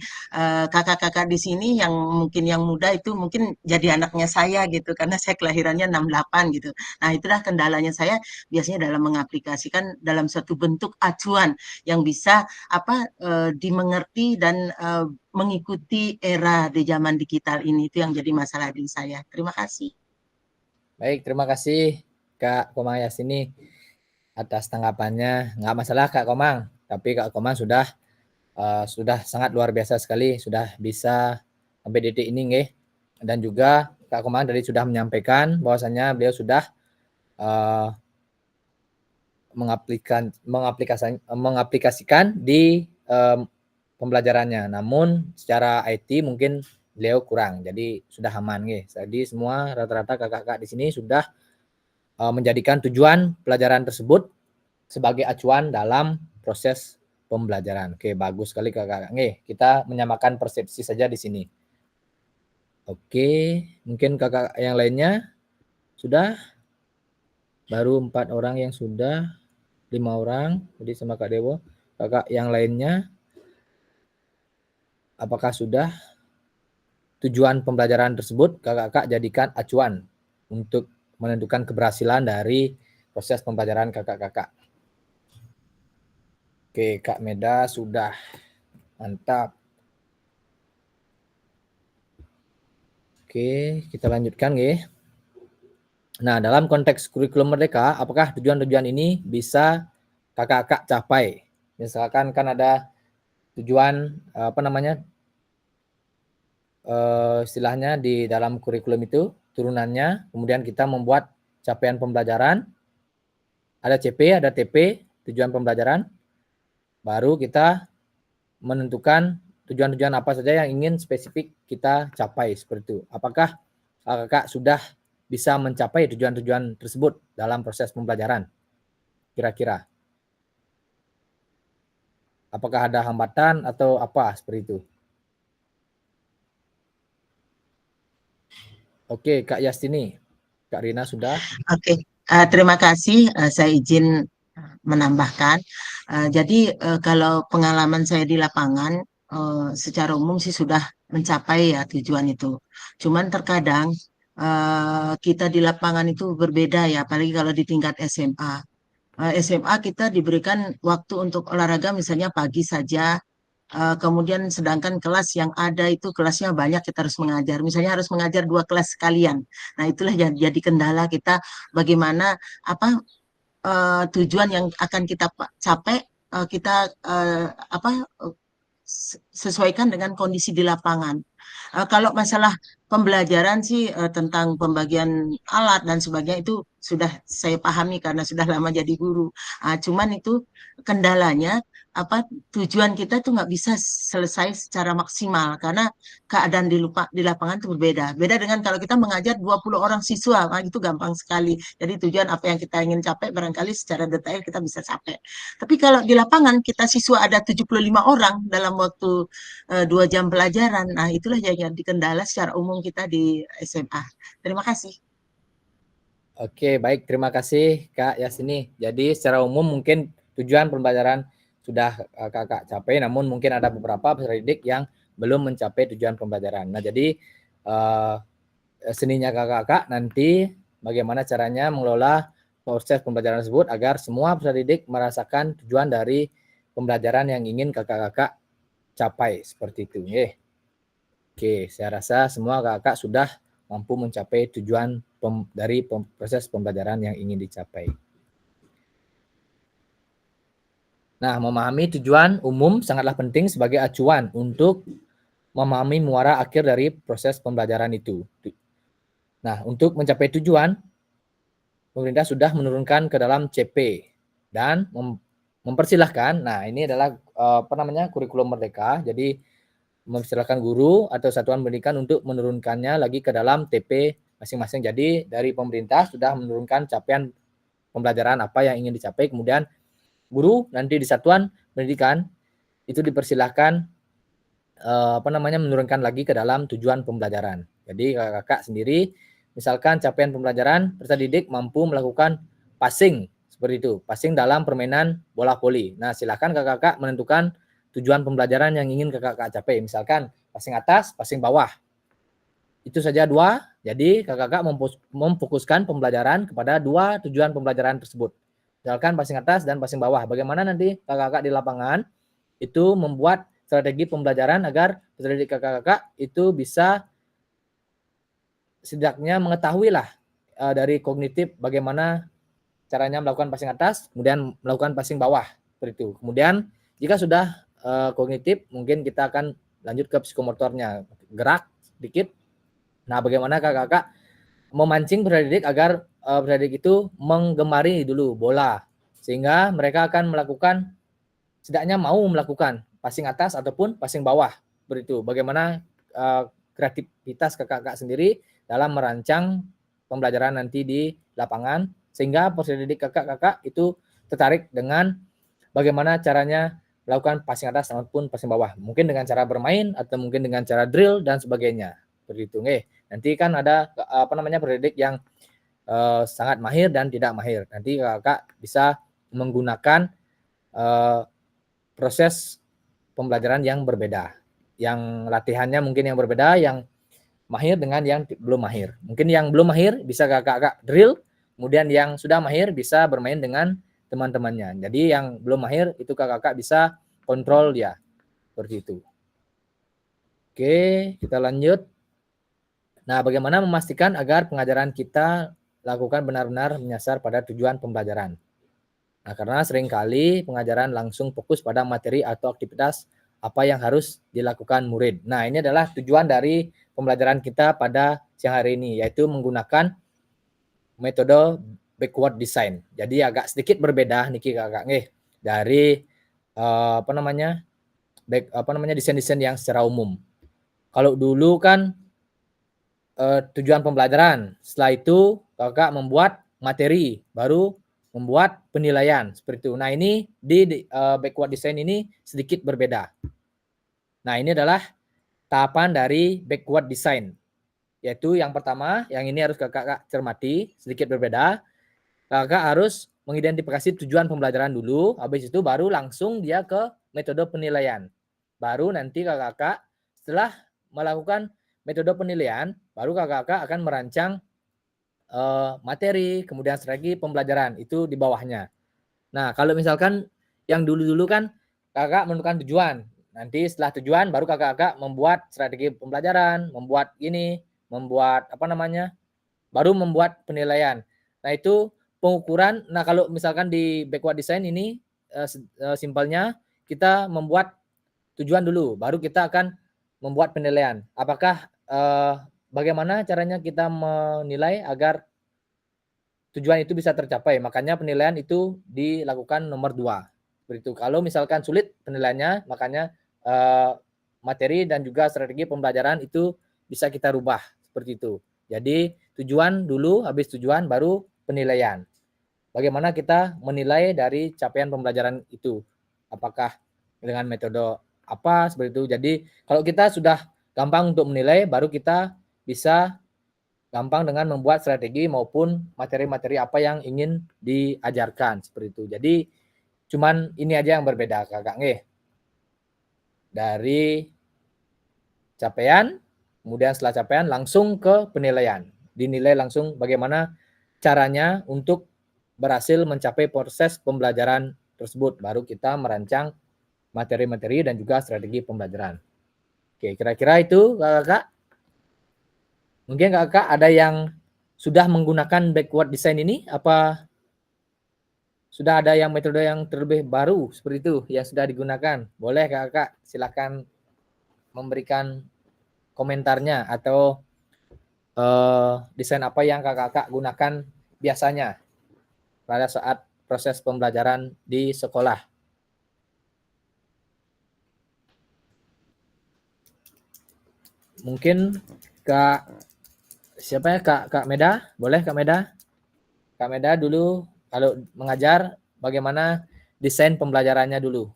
kakak-kakak di sini yang mungkin yang muda itu mungkin jadi anaknya saya gitu, karena saya kelahirannya 68 gitu. Nah, itulah kendalanya saya biasanya dalam mengaplikasikan dalam suatu bentuk acuan yang bisa dimengerti dan mengikuti era di zaman digital ini. Itu yang jadi masalah di saya. Terima kasih. Baik, terima kasih Kak Komang Yasini atas tanggapannya. Nggak masalah Kak Komang, tapi Kak Komang sudah sangat luar biasa sekali, sudah bisa sampai detik ini nggih. Dan juga Kak Komang tadi sudah menyampaikan bahwasanya beliau sudah mengaplikasikan di pembelajarannya. Namun secara IT mungkin beliau kurang, jadi sudah aman nggih. Jadi semua rata-rata kakak-kakak di sini sudah menjadikan tujuan pelajaran tersebut sebagai acuan dalam proses pembelajaran. Oke, bagus sekali kakak-kakak. Nggih, kita menyamakan persepsi saja di sini. Oke, mungkin kakak yang lainnya sudah? Baru 4 orang yang sudah, 5 orang, jadi sama Kak Dewo. Kakak yang lainnya, apakah sudah? Tujuan pembelajaran tersebut kakak-kakak jadikan acuan untuk menentukan keberhasilan dari proses pembelajaran kakak-kakak. Oke, Kak Meda sudah. Mantap. Oke, kita lanjutkan ya. Nah, dalam konteks kurikulum merdeka, apakah tujuan-tujuan ini bisa kakak-kakak capai? Misalkan kan ada tujuan istilahnya di dalam kurikulum itu turunannya, kemudian kita membuat capaian pembelajaran, ada CP, ada TP, tujuan pembelajaran, baru kita menentukan tujuan-tujuan apa saja yang ingin spesifik kita capai seperti itu. Apakah kakak sudah bisa mencapai tujuan-tujuan tersebut dalam proses pembelajaran? Kira-kira. Apakah ada hambatan atau apa seperti itu? Oke, Kak Yastini. Kak Rina sudah? Oke, terima kasih. Saya izin menambahkan. Jadi kalau pengalaman saya di lapangan, secara umum sih sudah mencapai ya tujuan itu. Cuman terkadang kita di lapangan itu berbeda ya, apalagi kalau di tingkat SMA. SMA kita diberikan waktu untuk olahraga misalnya pagi saja. Kemudian sedangkan kelas yang ada itu kelasnya banyak, kita harus mengajar. Misalnya harus mengajar 2 kelas sekalian. Nah, itulah yang jadi kendala kita bagaimana tujuan yang akan kita capai kita sesuaikan dengan kondisi di lapangan. Kalau masalah pembelajaran sih tentang pembagian alat dan sebagainya itu sudah saya pahami karena sudah lama jadi guru. Cuman itu kendalanya tujuan kita tuh nggak bisa selesai secara maksimal karena keadaan di lapangan itu berbeda. Beda dengan kalau kita mengajar 20 orang siswa, itu gampang sekali. Jadi tujuan apa yang kita ingin capai barangkali secara detail kita bisa capai. Tapi kalau di lapangan kita siswa ada 75 orang dalam waktu 2 jam pelajaran. Nah, itulah yang jadi kendala secara umum kita di SMA. Terima kasih. Oke, baik. Terima kasih Kak Yasini. Jadi secara umum mungkin tujuan pembelajaran sudah kakak capai, namun mungkin ada beberapa peserta didik yang belum mencapai tujuan pembelajaran. Nah, jadi seninya kakak-kakak nanti bagaimana caranya mengelola proses pembelajaran tersebut agar semua peserta didik merasakan tujuan dari pembelajaran yang ingin kakak-kakak capai seperti itu. Oke, saya rasa semua kakak sudah mampu mencapai tujuan dari proses pembelajaran yang ingin dicapai. Nah, memahami tujuan umum sangatlah penting sebagai acuan untuk memahami muara akhir dari proses pembelajaran itu. Nah, untuk mencapai tujuan, pemerintah sudah menurunkan ke dalam CP dan mempersilahkan. Nah, ini adalah kurikulum merdeka. Jadi mempersilahkan guru atau satuan pendidikan untuk menurunkannya lagi ke dalam TP masing-masing. Jadi dari pemerintah sudah menurunkan capaian pembelajaran apa yang ingin dicapai, kemudian guru nanti di satuan pendidikan itu dipersilahkan menurunkan lagi ke dalam tujuan pembelajaran. Jadi kakak sendiri misalkan capaian pembelajaran peserta didik mampu melakukan passing seperti itu. Passing dalam permainan bola voli. Nah, silakan kakak-kakak menentukan tujuan pembelajaran yang ingin kakak-kakak capai. Misalkan passing atas, passing bawah. Itu saja 2. Jadi kakak-kakak memfokuskan pembelajaran kepada 2 tujuan pembelajaran tersebut. Misalkan passing atas dan passing bawah. Bagaimana nanti kakak-kakak di lapangan itu membuat strategi pembelajaran agar strategi kakak-kakak itu bisa setidaknya mengetahui lah dari kognitif bagaimana caranya melakukan passing atas, kemudian melakukan passing bawah, seperti itu. Kemudian jika sudah kognitif, mungkin kita akan lanjut ke psikomotornya, gerak sedikit. Nah, bagaimana kakak-kakak memancing peserta agar peserta itu menggemari dulu bola, sehingga mereka akan melakukan, setidaknya mau melakukan passing atas ataupun passing bawah, seperti itu. Bagaimana kreativitas kakak-kakak sendiri dalam merancang pembelajaran nanti di lapangan, sehingga peserta didik kakak-kakak itu tertarik dengan bagaimana caranya melakukan passing atas ataupun passing bawah. Mungkin dengan cara bermain atau mungkin dengan cara drill dan sebagainya. Seperti itu. Nanti kan ada peserta didik yang sangat mahir dan tidak mahir. Nanti kakak bisa menggunakan proses pembelajaran yang berbeda. Yang latihannya mungkin yang berbeda, yang mahir dengan yang belum mahir. Mungkin yang belum mahir bisa kakak-kakak drill, kemudian yang sudah mahir bisa bermain dengan teman-temannya. Jadi yang belum mahir itu kakak-kakak bisa kontrol dia. Seperti itu. Oke, kita lanjut. Nah, bagaimana memastikan agar pengajaran kita lakukan benar-benar menyasar pada tujuan pembelajaran? Nah, karena seringkali pengajaran langsung fokus pada materi atau aktivitas apa yang harus dilakukan murid. Nah, ini adalah tujuan dari pembelajaran kita pada siang hari ini, yaitu menggunakan metode backward design. Jadi agak sedikit berbeda niki kakak dari desain-desain yang secara umum. Kalau dulu kan tujuan pembelajaran, setelah itu kakak membuat materi, baru membuat penilaian seperti itu. Nah, ini di backward design ini sedikit berbeda. Nah, ini adalah tahapan dari backward design, yaitu yang pertama, yang ini harus kakak cermati, sedikit berbeda. Kakak harus mengidentifikasi tujuan pembelajaran dulu, habis itu baru langsung dia ke metode penilaian. Baru nanti kakak setelah melakukan metode penilaian, baru kakak akan merancang materi, kemudian strategi pembelajaran, itu di bawahnya. Nah, kalau misalkan yang dulu-dulu kan kakak menentukan tujuan. Nanti setelah tujuan baru kakak membuat strategi pembelajaran, membuat baru membuat penilaian. Nah, itu pengukuran. Nah, kalau misalkan di backward design ini simpelnya kita membuat tujuan dulu, baru kita akan membuat penilaian. Apakah bagaimana caranya kita menilai agar tujuan itu bisa tercapai? Makanya penilaian itu dilakukan nomor 2. Seperti itu. Kalau misalkan sulit penilaiannya, makanya materi dan juga strategi pembelajaran itu bisa kita rubah seperti itu. Jadi tujuan dulu, habis tujuan baru penilaian. Bagaimana kita menilai dari capaian pembelajaran itu? Apakah dengan metode apa seperti itu? Jadi kalau kita sudah gampang untuk menilai, baru kita bisa gampang dengan membuat strategi maupun materi-materi apa yang ingin diajarkan seperti itu. Jadi cuman ini aja yang berbeda kakak dari capaian, kemudian setelah capaian langsung ke penilaian. Dinilai langsung bagaimana caranya untuk berhasil mencapai proses pembelajaran tersebut. Baru kita merancang materi-materi dan juga strategi pembelajaran. Oke, kira-kira itu kakak. Mungkin kakak ada yang sudah menggunakan backward design ini, apa sudah ada yang metode yang terlebih baru seperti itu yang sudah digunakan? Boleh kakak silakan memberikan komentarnya atau desain apa yang kakak gunakan biasanya pada saat proses pembelajaran di sekolah. Mungkin siapa ya, Kak Meda? Boleh Kak Meda? Kak Meda dulu kalau mengajar bagaimana desain pembelajarannya dulu.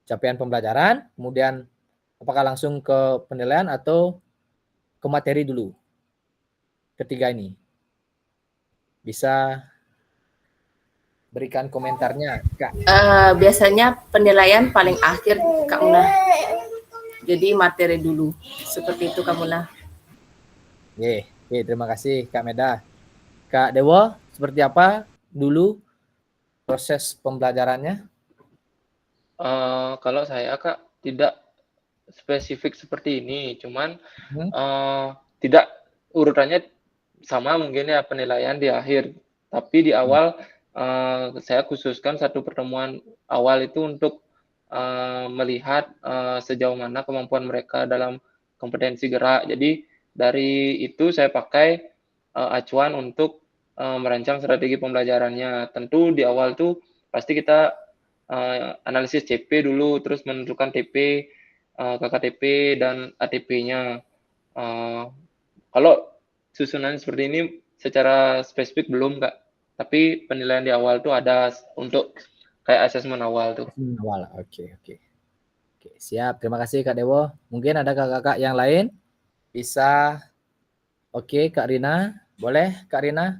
Capaian pembelajaran, kemudian apakah langsung ke penilaian atau ke materi dulu? Ketiga ini. Bisa berikan komentarnya, Kak. Biasanya penilaian paling akhir, Kak Munah. Jadi materi dulu. Seperti itu, Kak Munah. Oke, terima kasih Kak Meda. Kak Dewo, seperti apa dulu proses pembelajarannya? Kalau saya Kak tidak spesifik seperti ini, cuman tidak urutannya sama mungkin ya penilaian di akhir, tapi di awal saya khususkan satu pertemuan awal itu untuk melihat sejauh mana kemampuan mereka dalam kompetensi gerak. Jadi dari itu saya pakai acuan untuk merancang strategi pembelajarannya. Tentu di awal tuh pasti kita analisis CP dulu, terus menentukan TP, KKTP, dan ATP-nya. Kalau susunan seperti ini secara spesifik belum, Kak. Tapi penilaian di awal tuh ada untuk kayak asesmen awal tuh. Awal, oke. Oke, siap. Terima kasih Kak Dewo. Mungkin ada kakak-kakak yang lain bisa. Oke, Kak Rina, boleh Kak Rina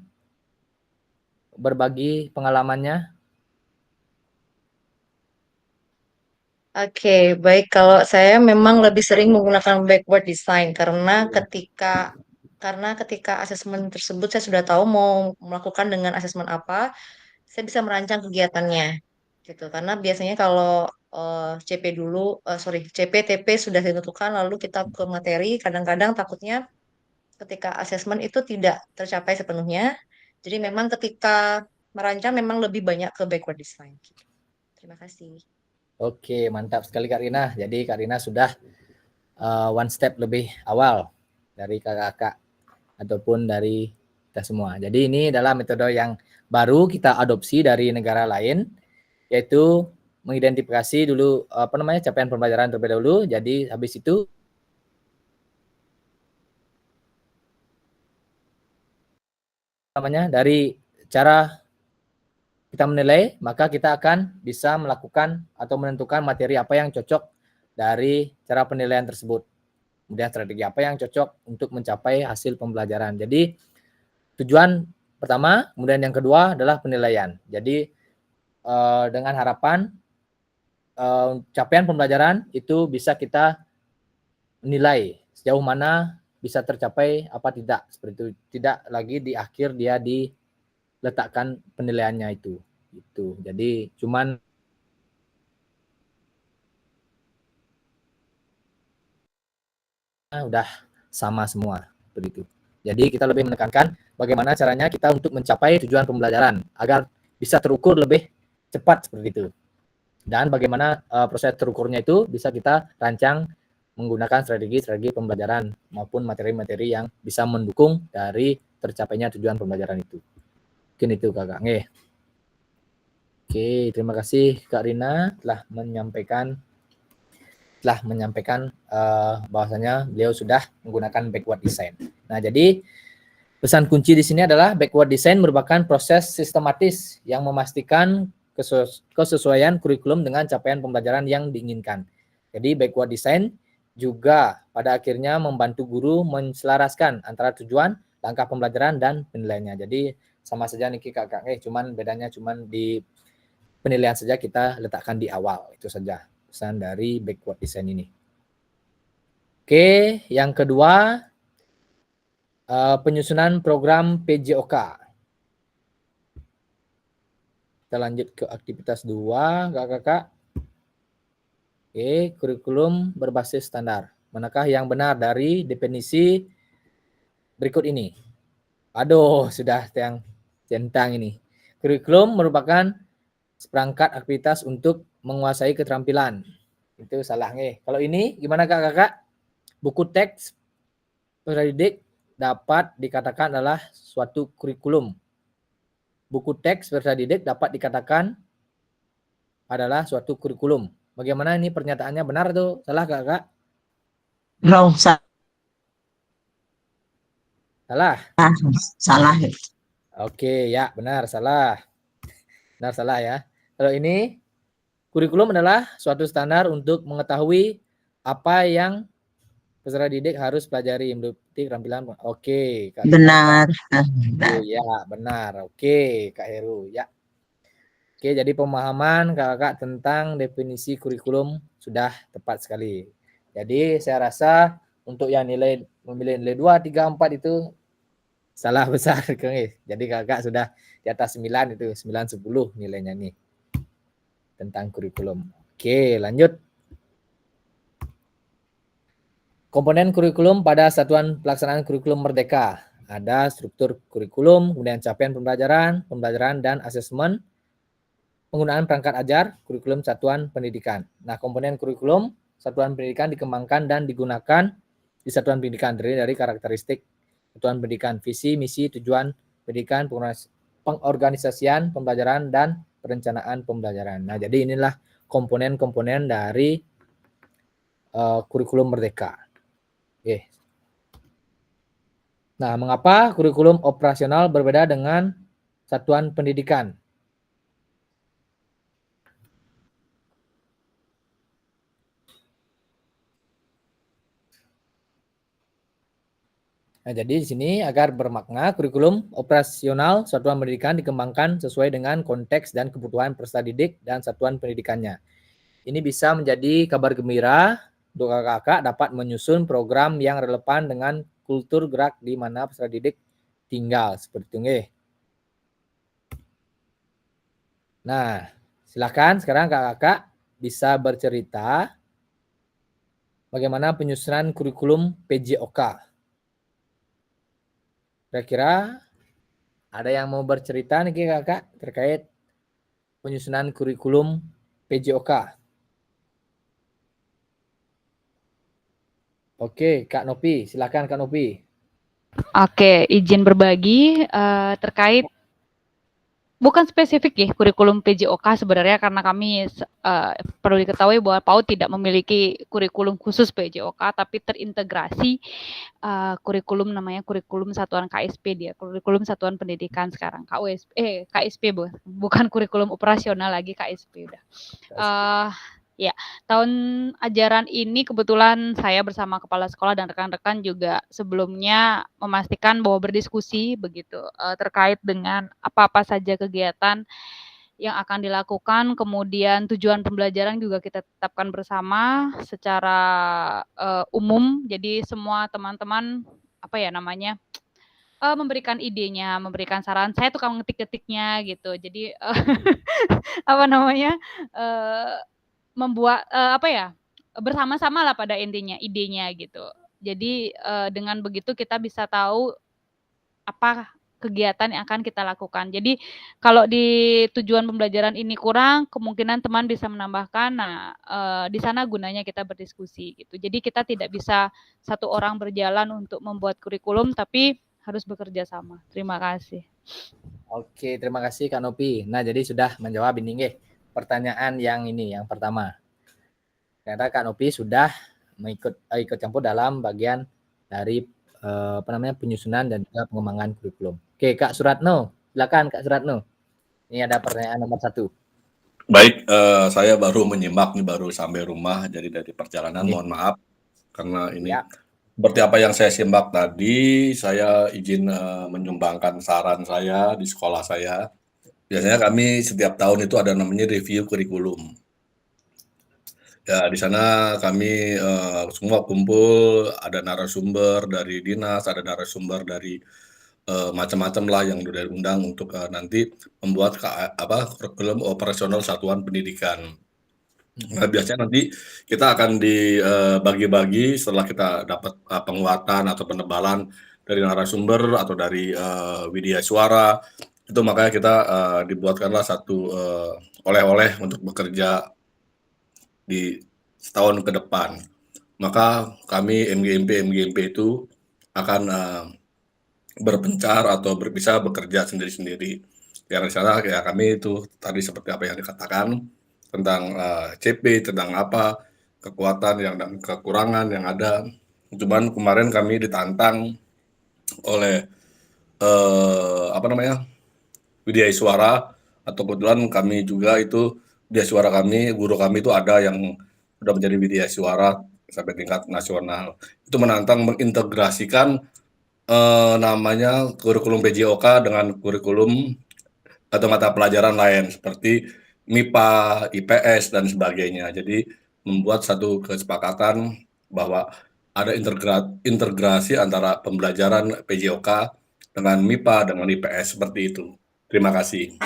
berbagi pengalamannya? Oke, baik. Kalau saya memang lebih sering menggunakan backward design karena ketika asesmen tersebut saya sudah tahu mau melakukan dengan asesmen apa, saya bisa merancang kegiatannya gitu. Karena biasanya kalau CP, TP sudah ditentukan lalu kita ke materi, kadang-kadang takutnya ketika asesmen itu tidak tercapai sepenuhnya. Jadi memang ketika merancang memang lebih banyak ke backward design. Gitu. Terima kasih. Oke, mantap sekali Kak Rina. Jadi Kak Rina sudah one step lebih awal dari kakak-kakak ataupun dari kita semua. Jadi ini adalah metode yang baru kita adopsi dari negara lain, yaitu mengidentifikasi dulu capaian pembelajaran terlebih dahulu. Jadi habis itu dari cara kita menilai, maka kita akan bisa melakukan atau menentukan materi apa yang cocok dari cara penilaian tersebut. Kemudian strategi apa yang cocok untuk mencapai hasil pembelajaran. Jadi tujuan pertama, kemudian yang kedua adalah penilaian. Jadi dengan harapan capaian pembelajaran itu bisa kita nilai sejauh mana bisa tercapai apa tidak. Seperti itu, tidak lagi di akhir dia diletakkan penilaiannya itu. Gitu. Jadi cuman udah sama semua begitu. Jadi kita lebih menekankan bagaimana caranya kita untuk mencapai tujuan pembelajaran agar bisa terukur lebih cepat seperti itu. Dan bagaimana proses terukurnya itu bisa kita rancang menggunakan strategi-strategi pembelajaran maupun materi-materi yang bisa mendukung dari tercapainya tujuan pembelajaran itu. Mungkin itu Kakak. Oke, terima kasih Kak Rina telah menyampaikan bahwasanya beliau sudah menggunakan backward design. Nah, jadi pesan kunci di sini adalah backward design merupakan proses sistematis yang memastikan kesesuaian kurikulum dengan capaian pembelajaran yang diinginkan. Jadi backward design juga pada akhirnya membantu guru menselaraskan antara tujuan, langkah pembelajaran, dan penilaiannya. Jadi sama saja nih kakak, cuman bedanya di penilaian saja kita letakkan di awal, itu saja pesan dari backward design ini. Oke, yang kedua penyusunan program PJOK. Kita lanjut ke aktivitas 2, kakak. Oke, kurikulum berbasis standar. Manakah yang benar dari definisi berikut ini? Aduh, sudah yang centang ini. Kurikulum merupakan seperangkat aktivitas untuk menguasai keterampilan. Itu salah nih. Kalau ini gimana kakak? Buku teks peserta didik dapat dikatakan adalah suatu kurikulum. Buku teks peserta didik dapat dikatakan adalah suatu kurikulum. Bagaimana ini pernyataannya, benar atau salah kakak? Wrong, salah. Salah. Oke, ya benar, salah. Benar, salah ya. Kalau ini, kurikulum adalah suatu standar untuk mengetahui apa yang peserta didik harus pelajari menurut keterampilan. Oke, Kak benar. Ya, benar. Oke, Kak Heru. Ya. Oke, jadi pemahaman kakak tentang definisi kurikulum sudah tepat sekali. Jadi saya rasa untuk yang memilih nilai 2, 3, 4 itu salah besar. Jadi kakak sudah di atas 9 itu, 9, 10 nilainya nih tentang kurikulum. Oke, lanjut. Komponen kurikulum pada satuan pelaksanaan kurikulum Merdeka. Ada struktur kurikulum, kemudian capaian pembelajaran dan asesmen, penggunaan perangkat ajar, kurikulum satuan pendidikan. Nah, komponen kurikulum satuan pendidikan dikembangkan dan digunakan di satuan pendidikan dari karakteristik satuan pendidikan, visi, misi, tujuan pendidikan, pengorganisasian pembelajaran, dan perencanaan pembelajaran. Nah, jadi inilah komponen-komponen dari kurikulum Merdeka. Oke. Nah, mengapa kurikulum operasional berbeda dengan satuan pendidikan? Nah, jadi di sini agar bermakna, kurikulum operasional satuan pendidikan dikembangkan sesuai dengan konteks dan kebutuhan peserta didik dan satuan pendidikannya. Ini bisa menjadi kabar gembira untuk kakak dapat menyusun program yang relevan dengan kultur gerak di mana peserta didik tinggal. Seperti itu. Nah, silakan sekarang kakak bisa bercerita bagaimana penyusunan kurikulum PJOK. Kira-kira ada yang mau bercerita nih kakak terkait penyusunan kurikulum PJOK? Oke, Kak Nopi, silakan Kak Nopi. Oke, izin berbagi terkait bukan spesifik ya kurikulum PJOK sebenarnya, karena kami perlu diketahui bahwa PAUD tidak memiliki kurikulum khusus PJOK, tapi terintegrasi kurikulum namanya kurikulum satuan KSP, dia kurikulum satuan pendidikan sekarang KSP bukan kurikulum operasional lagi, KSP udah. Ya, tahun ajaran ini kebetulan saya bersama kepala sekolah dan rekan-rekan juga sebelumnya memastikan bahwa berdiskusi begitu terkait dengan apa-apa saja kegiatan yang akan dilakukan, kemudian tujuan pembelajaran juga kita tetapkan bersama secara umum. Jadi semua teman-teman memberikan idenya, memberikan saran. Saya tukang ngetik-ngetiknya gitu. Jadi membuat bersama-sama lah pada intinya idenya gitu. Jadi dengan begitu kita bisa tahu apa kegiatan yang akan kita lakukan. Jadi kalau di tujuan pembelajaran ini kurang, kemungkinan teman bisa menambahkan. Nah, di sana gunanya kita berdiskusi gitu. Jadi kita tidak bisa satu orang berjalan untuk membuat kurikulum, tapi harus bekerja sama. Terima kasih. Oke, terima kasih Kak Nopi. Nah, jadi sudah menjawab ini pertanyaan yang pertama. Ternyata Kak Nopi sudah ikut campur dalam bagian dari penyusunan dan juga pengembangan kurikulum. Oke, Kak Suratno, silakan Kak Suratno. Ini ada pertanyaan nomor 1. Baik, saya baru menyimak nih, baru sampai rumah, jadi dari perjalanan mohon maaf karena ini seperti apa yang saya simak tadi. Saya izin menyumbangkan saran saya di sekolah saya. Biasanya kami setiap tahun itu ada namanya review kurikulum. Ya, di sana kami semua kumpul, ada narasumber dari dinas, ada narasumber dari macam-macam lah yang sudah diundang untuk nanti membuat kurikulum operasional satuan pendidikan. Nah, biasanya nanti kita akan dibagi-bagi setelah kita dapat penguatan atau penebalan dari narasumber atau dari widya suara. Itu makanya kita dibuatkanlah satu oleh-oleh untuk bekerja di setahun ke depan. Maka kami MGMP itu akan berpencar atau bisa bekerja sendiri-sendiri. Yang di sana ya kami itu tadi seperti apa yang dikatakan tentang CP, tentang apa kekuatan dan kekurangan yang ada. Cuman kemarin kami ditantang oleh widya suara, atau kebetulan kami juga itu widya suara kami, guru kami itu ada yang sudah menjadi widya suara sampai tingkat nasional. Itu menantang mengintegrasikan namanya kurikulum PJOK dengan kurikulum atau mata pelajaran lain seperti MIPA, IPS dan sebagainya. Jadi membuat satu kesepakatan bahwa ada integrasi antara pembelajaran PJOK dengan MIPA dengan IPS seperti itu. Terima kasih.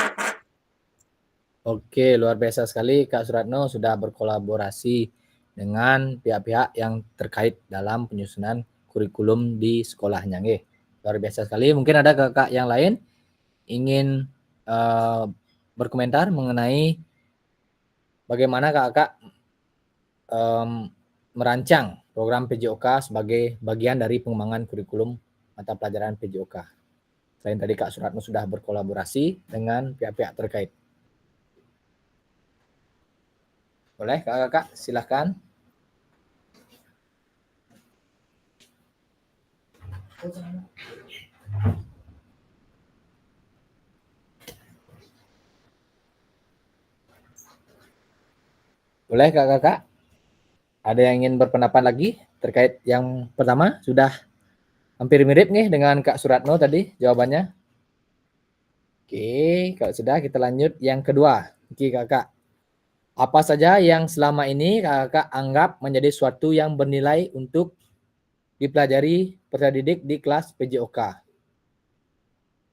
Oke, luar biasa sekali Kak Suratno sudah berkolaborasi dengan pihak-pihak yang terkait dalam penyusunan kurikulum di sekolahnya. Nggih. Luar biasa sekali. Mungkin ada kakak yang lain ingin berkomentar mengenai bagaimana kakak merancang program PJOK sebagai bagian dari pengembangan kurikulum mata pelajaran PJOK. Selain tadi Kak Suratno sudah berkolaborasi dengan pihak-pihak terkait. Boleh kakak, silahkan. Boleh kakak? Ada yang ingin berpendapat lagi terkait yang pertama? Sudah hampir mirip nih dengan Kak Suratno tadi jawabannya. Oke, kalau sudah kita lanjut yang kedua. Oke kakak. Apa saja yang selama ini kakak anggap menjadi suatu yang bernilai untuk dipelajari peserta didik di kelas PJOK?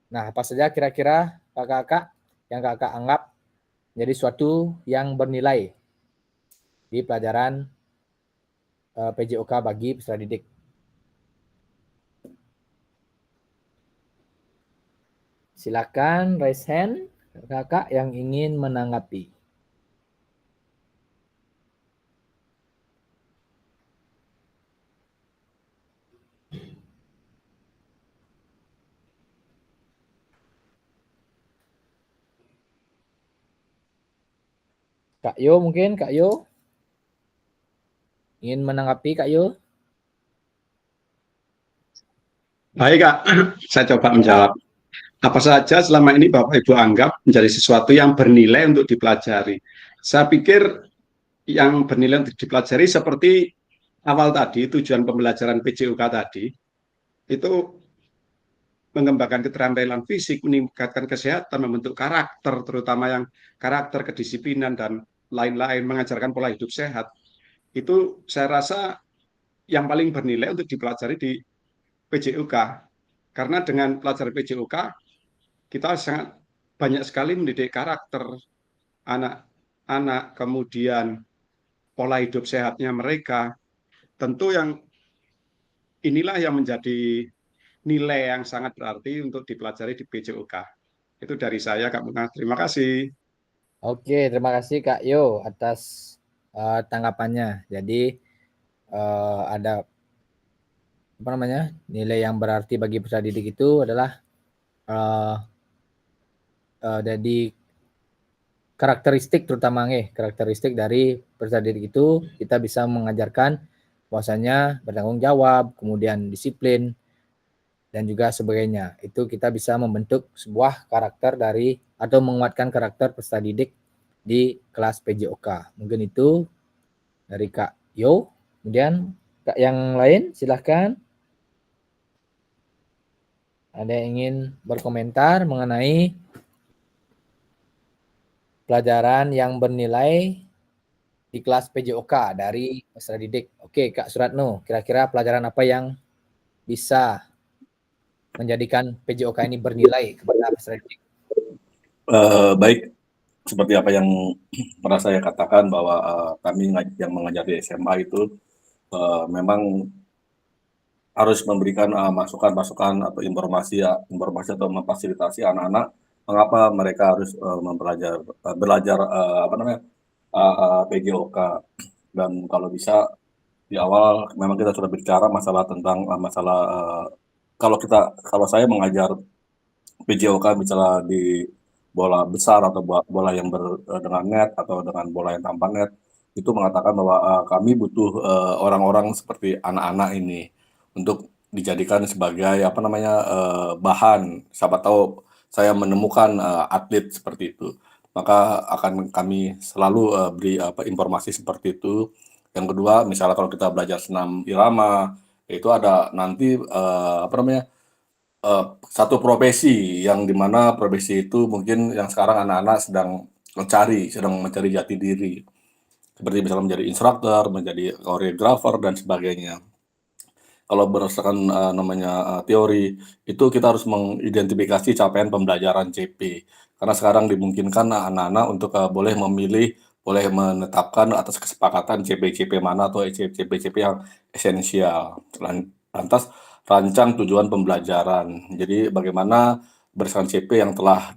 Nah, apa saja kira-kira kakak yang kakak anggap menjadi suatu yang bernilai di pelajaran PJOK bagi peserta didik? Silakan raise hand kakak yang ingin menanggapi. Kak Yo mungkin, Kak Yo? Ingin menanggapi Kak Yo? Baik Kak, saya coba menjawab. Apa saja selama ini Bapak Ibu anggap menjadi sesuatu yang bernilai untuk dipelajari? Saya pikir yang bernilai untuk dipelajari seperti awal tadi, tujuan pembelajaran PJOK tadi, itu mengembangkan keterampilan fisik, meningkatkan kesehatan, membentuk karakter, terutama yang karakter, kedisiplinan, dan lain-lain, mengajarkan pola hidup sehat. Itu saya rasa yang paling bernilai untuk dipelajari di PJOK. Karena dengan pelajaran PJOK, kita sangat banyak sekali mendidik karakter anak-anak, kemudian pola hidup sehatnya mereka. Tentu yang inilah yang menjadi nilai yang sangat berarti untuk dipelajari di PJOK. Itu dari saya, Kak Munah. Terima kasih. Oke, terima kasih Kak Yo atas tanggapannya. Jadi ada apa namanya nilai yang berarti bagi peserta didik itu adalah jadi karakteristik terutama karakteristik dari peserta didik itu kita bisa mengajarkan bahwasanya bertanggung jawab, kemudian disiplin, dan juga sebagainya. Itu kita bisa membentuk sebuah karakter dari atau menguatkan karakter peserta didik di kelas PJOK. Mungkin itu dari Kak Yo. Kemudian Kak yang lain silahkan. Ada yang ingin berkomentar mengenai pelajaran yang bernilai di kelas PJOK dari peserta didik. Oke, Kak Suratno, kira-kira pelajaran apa yang bisa menjadikan PJOK ini bernilai kepada peserta didik? Baik, seperti apa yang pernah saya katakan bahwa kami yang mengajar di SMA itu memang harus memberikan masukan-masukan atau informasi atau memfasilitasi anak-anak mengapa mereka harus belajar PJOK. Dan kalau bisa di awal memang kita sudah bicara masalah tentang kalau saya mengajar PJOK misalnya di bola besar atau bola yang dengan net atau dengan bola yang tanpa net, itu mengatakan bahwa kami butuh orang-orang seperti anak-anak ini untuk dijadikan sebagai bahan. Siapa tahu saya menemukan atlet seperti itu, maka akan kami selalu beri informasi seperti itu. Yang kedua, misalnya kalau kita belajar senam irama, itu ada nanti satu profesi yang dimana profesi itu mungkin yang sekarang anak-anak sedang mencari jati diri. Seperti misalnya menjadi instruktur, menjadi koreografer dan sebagainya. Kalau berdasarkan teori itu kita harus mengidentifikasi capaian pembelajaran CP. Karena sekarang dimungkinkan anak-anak untuk boleh memilih, boleh menetapkan atas kesepakatan CP-CP mana atau CP-CP yang esensial. Lantas rancang tujuan pembelajaran. Jadi bagaimana berdasarkan CP yang telah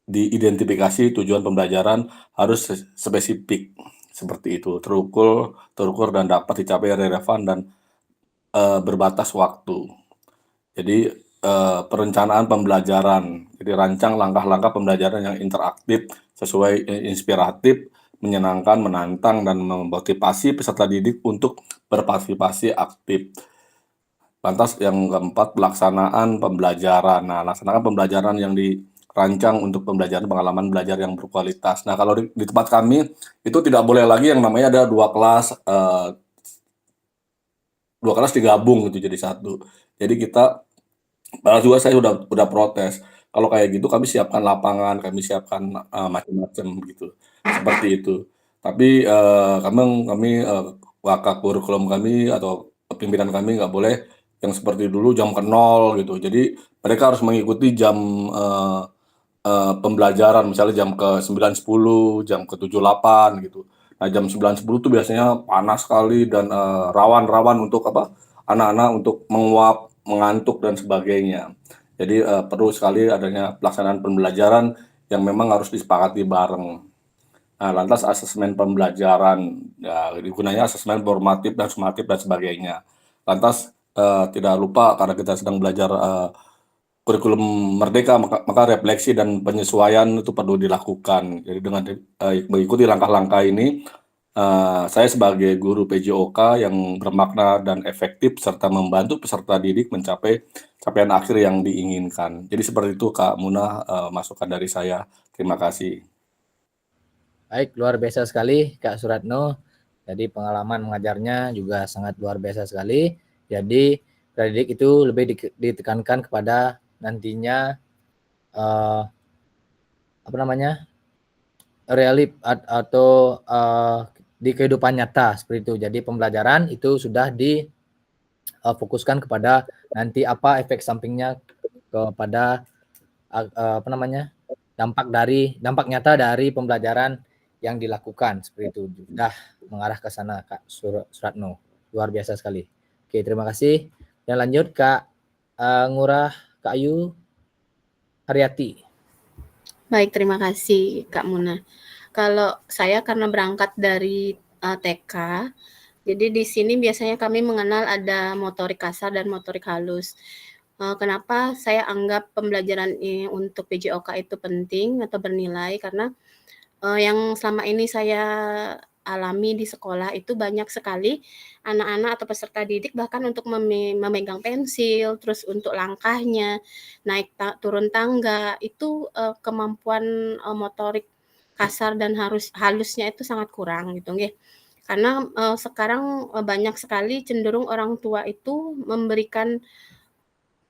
diidentifikasi tujuan pembelajaran harus spesifik seperti itu, terukur dan dapat dicapai relevan dan berbatas waktu. Jadi perencanaan pembelajaran. Jadi rancang langkah-langkah pembelajaran yang interaktif, sesuai inspiratif, menyenangkan, menantang, dan memotivasi peserta didik untuk berpartisipasi aktif. Lantas yang keempat, pelaksanaan pembelajaran. Nah, laksanakan pembelajaran yang dirancang untuk pembelajaran pengalaman belajar yang berkualitas. Nah, kalau di tempat kami itu tidak boleh lagi yang namanya ada dua kelas digabung gitu jadi satu. Jadi kita, padahal juga saya udah protes. Kalau kayak gitu kami siapkan lapangan, kami siapkan macam-macam gitu, seperti itu. Tapi kami wakak kurikulum kami atau pimpinan kami nggak boleh yang seperti dulu jam ke 0 gitu. Jadi mereka harus mengikuti jam pembelajaran, misalnya jam ke 9.10, jam ke 7.08 gitu. Nah, jam 9.10 tuh biasanya panas sekali dan rawan untuk anak-anak untuk menguap, mengantuk dan sebagainya. Jadi perlu sekali adanya pelaksanaan pembelajaran yang memang harus disepakati bareng. Nah, lantas asesmen pembelajaran, ya gunanya asesmen formatif dan sumatif dan sebagainya. Lantas tidak lupa karena kita sedang belajar kurikulum merdeka, maka refleksi dan penyesuaian itu perlu dilakukan. Jadi dengan mengikuti langkah-langkah ini, saya sebagai guru PJOK yang bermakna dan efektif serta membantu peserta didik mencapai capaian akhir yang diinginkan. Jadi seperti itu Kak Munah, masukan dari saya. Terima kasih. Baik, luar biasa sekali Kak Suratno. Jadi pengalaman mengajarnya juga sangat luar biasa sekali. Jadi didik itu lebih ditekankan kepada nantinya realip atau di kehidupan nyata seperti itu. Jadi pembelajaran itu sudah difokuskan kepada nanti apa efek sampingnya kepada dampak nyata dari pembelajaran yang dilakukan seperti itu. Sudah mengarah ke sana Kak Suratno. Luar biasa sekali. Oke, terima kasih. Dan lanjut Kak Ngurah Kak Ayu Haryati. Baik, terima kasih Kak Muna. Kalau saya karena berangkat dari TK, jadi di sini biasanya kami mengenal ada motorik kasar dan motorik halus. Kenapa saya anggap pembelajaran untuk PJOK itu penting atau bernilai? Karena yang selama ini saya alami di sekolah itu banyak sekali anak-anak atau peserta didik bahkan untuk memegang pensil, terus untuk langkahnya, naik turun tangga, itu kemampuan motorik kasar dan halusnya itu sangat kurang gitu nggih. Karena sekarang banyak sekali cenderung orang tua itu memberikan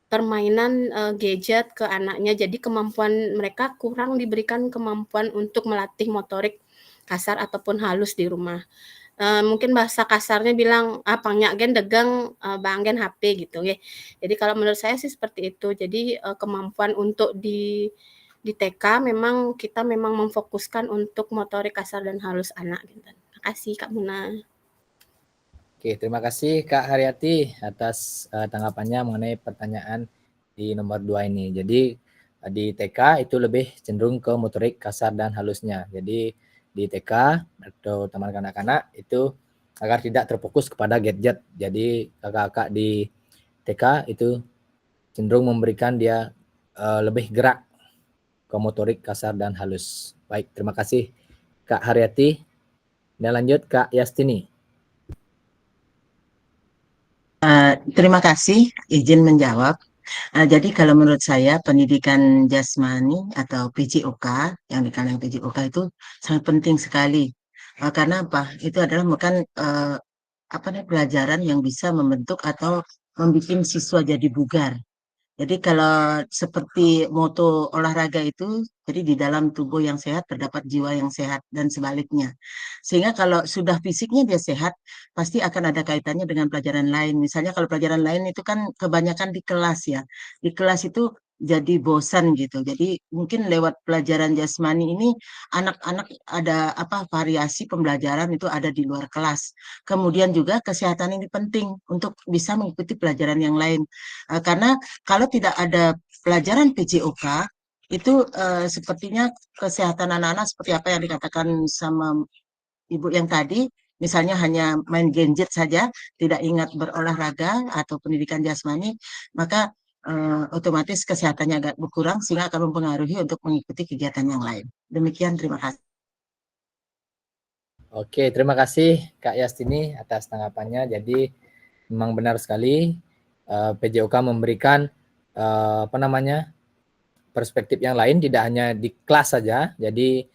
permainan gadget ke anaknya, jadi kemampuan mereka kurang diberikan kemampuan untuk melatih motorik kasar ataupun halus di rumah. Mungkin bahasa kasarnya bilang pangnya gen degang banggen HP gitu ya. Jadi kalau menurut saya sih seperti itu. Jadi kemampuan untuk di TK memang kita memfokuskan untuk motorik kasar dan halus anak gitu. Terima kasih Kak Muna. Oke, terima kasih Kak Haryati atas tanggapannya mengenai pertanyaan di nomor 2 ini. Jadi di TK itu lebih cenderung ke motorik kasar dan halusnya. Jadi di TK atau taman kanak-kanak itu agar tidak terfokus kepada gadget. Jadi kakak-kakak di TK itu cenderung memberikan dia lebih gerak ke motorik kasar dan halus. Baik, terima kasih Kak Haryati. Dan lanjut Kak Yastini. Terima kasih, izin menjawab. Jadi kalau menurut saya pendidikan jasmani atau PJOK yang dikenal PJOK itu sangat penting sekali. Karena apa? Itu adalah bukan pelajaran yang bisa membentuk atau membuat siswa jadi bugar. Jadi kalau seperti moto olahraga itu, jadi di dalam tubuh yang sehat terdapat jiwa yang sehat dan sebaliknya. Sehingga kalau sudah fisiknya dia sehat, pasti akan ada kaitannya dengan pelajaran lain. Misalnya kalau pelajaran lain itu kan kebanyakan di kelas ya. Di kelas itu jadi bosan gitu. Jadi mungkin lewat pelajaran jasmani ini anak-anak ada apa variasi pembelajaran itu ada di luar kelas. Kemudian juga kesehatan ini penting untuk bisa mengikuti pelajaran yang lain. Karena kalau tidak ada pelajaran PJOK itu sepertinya kesehatan anak-anak seperti apa yang dikatakan sama ibu yang tadi, misalnya hanya main gadget saja, tidak ingat berolahraga atau pendidikan jasmani, maka otomatis kesehatannya agak berkurang sehingga akan mempengaruhi untuk mengikuti kegiatan yang lain. Demikian, terima kasih. Oke, terima kasih Kak Yastini atas tanggapannya. Jadi memang benar sekali PJOK memberikan perspektif yang lain, tidak hanya di kelas saja. Jadi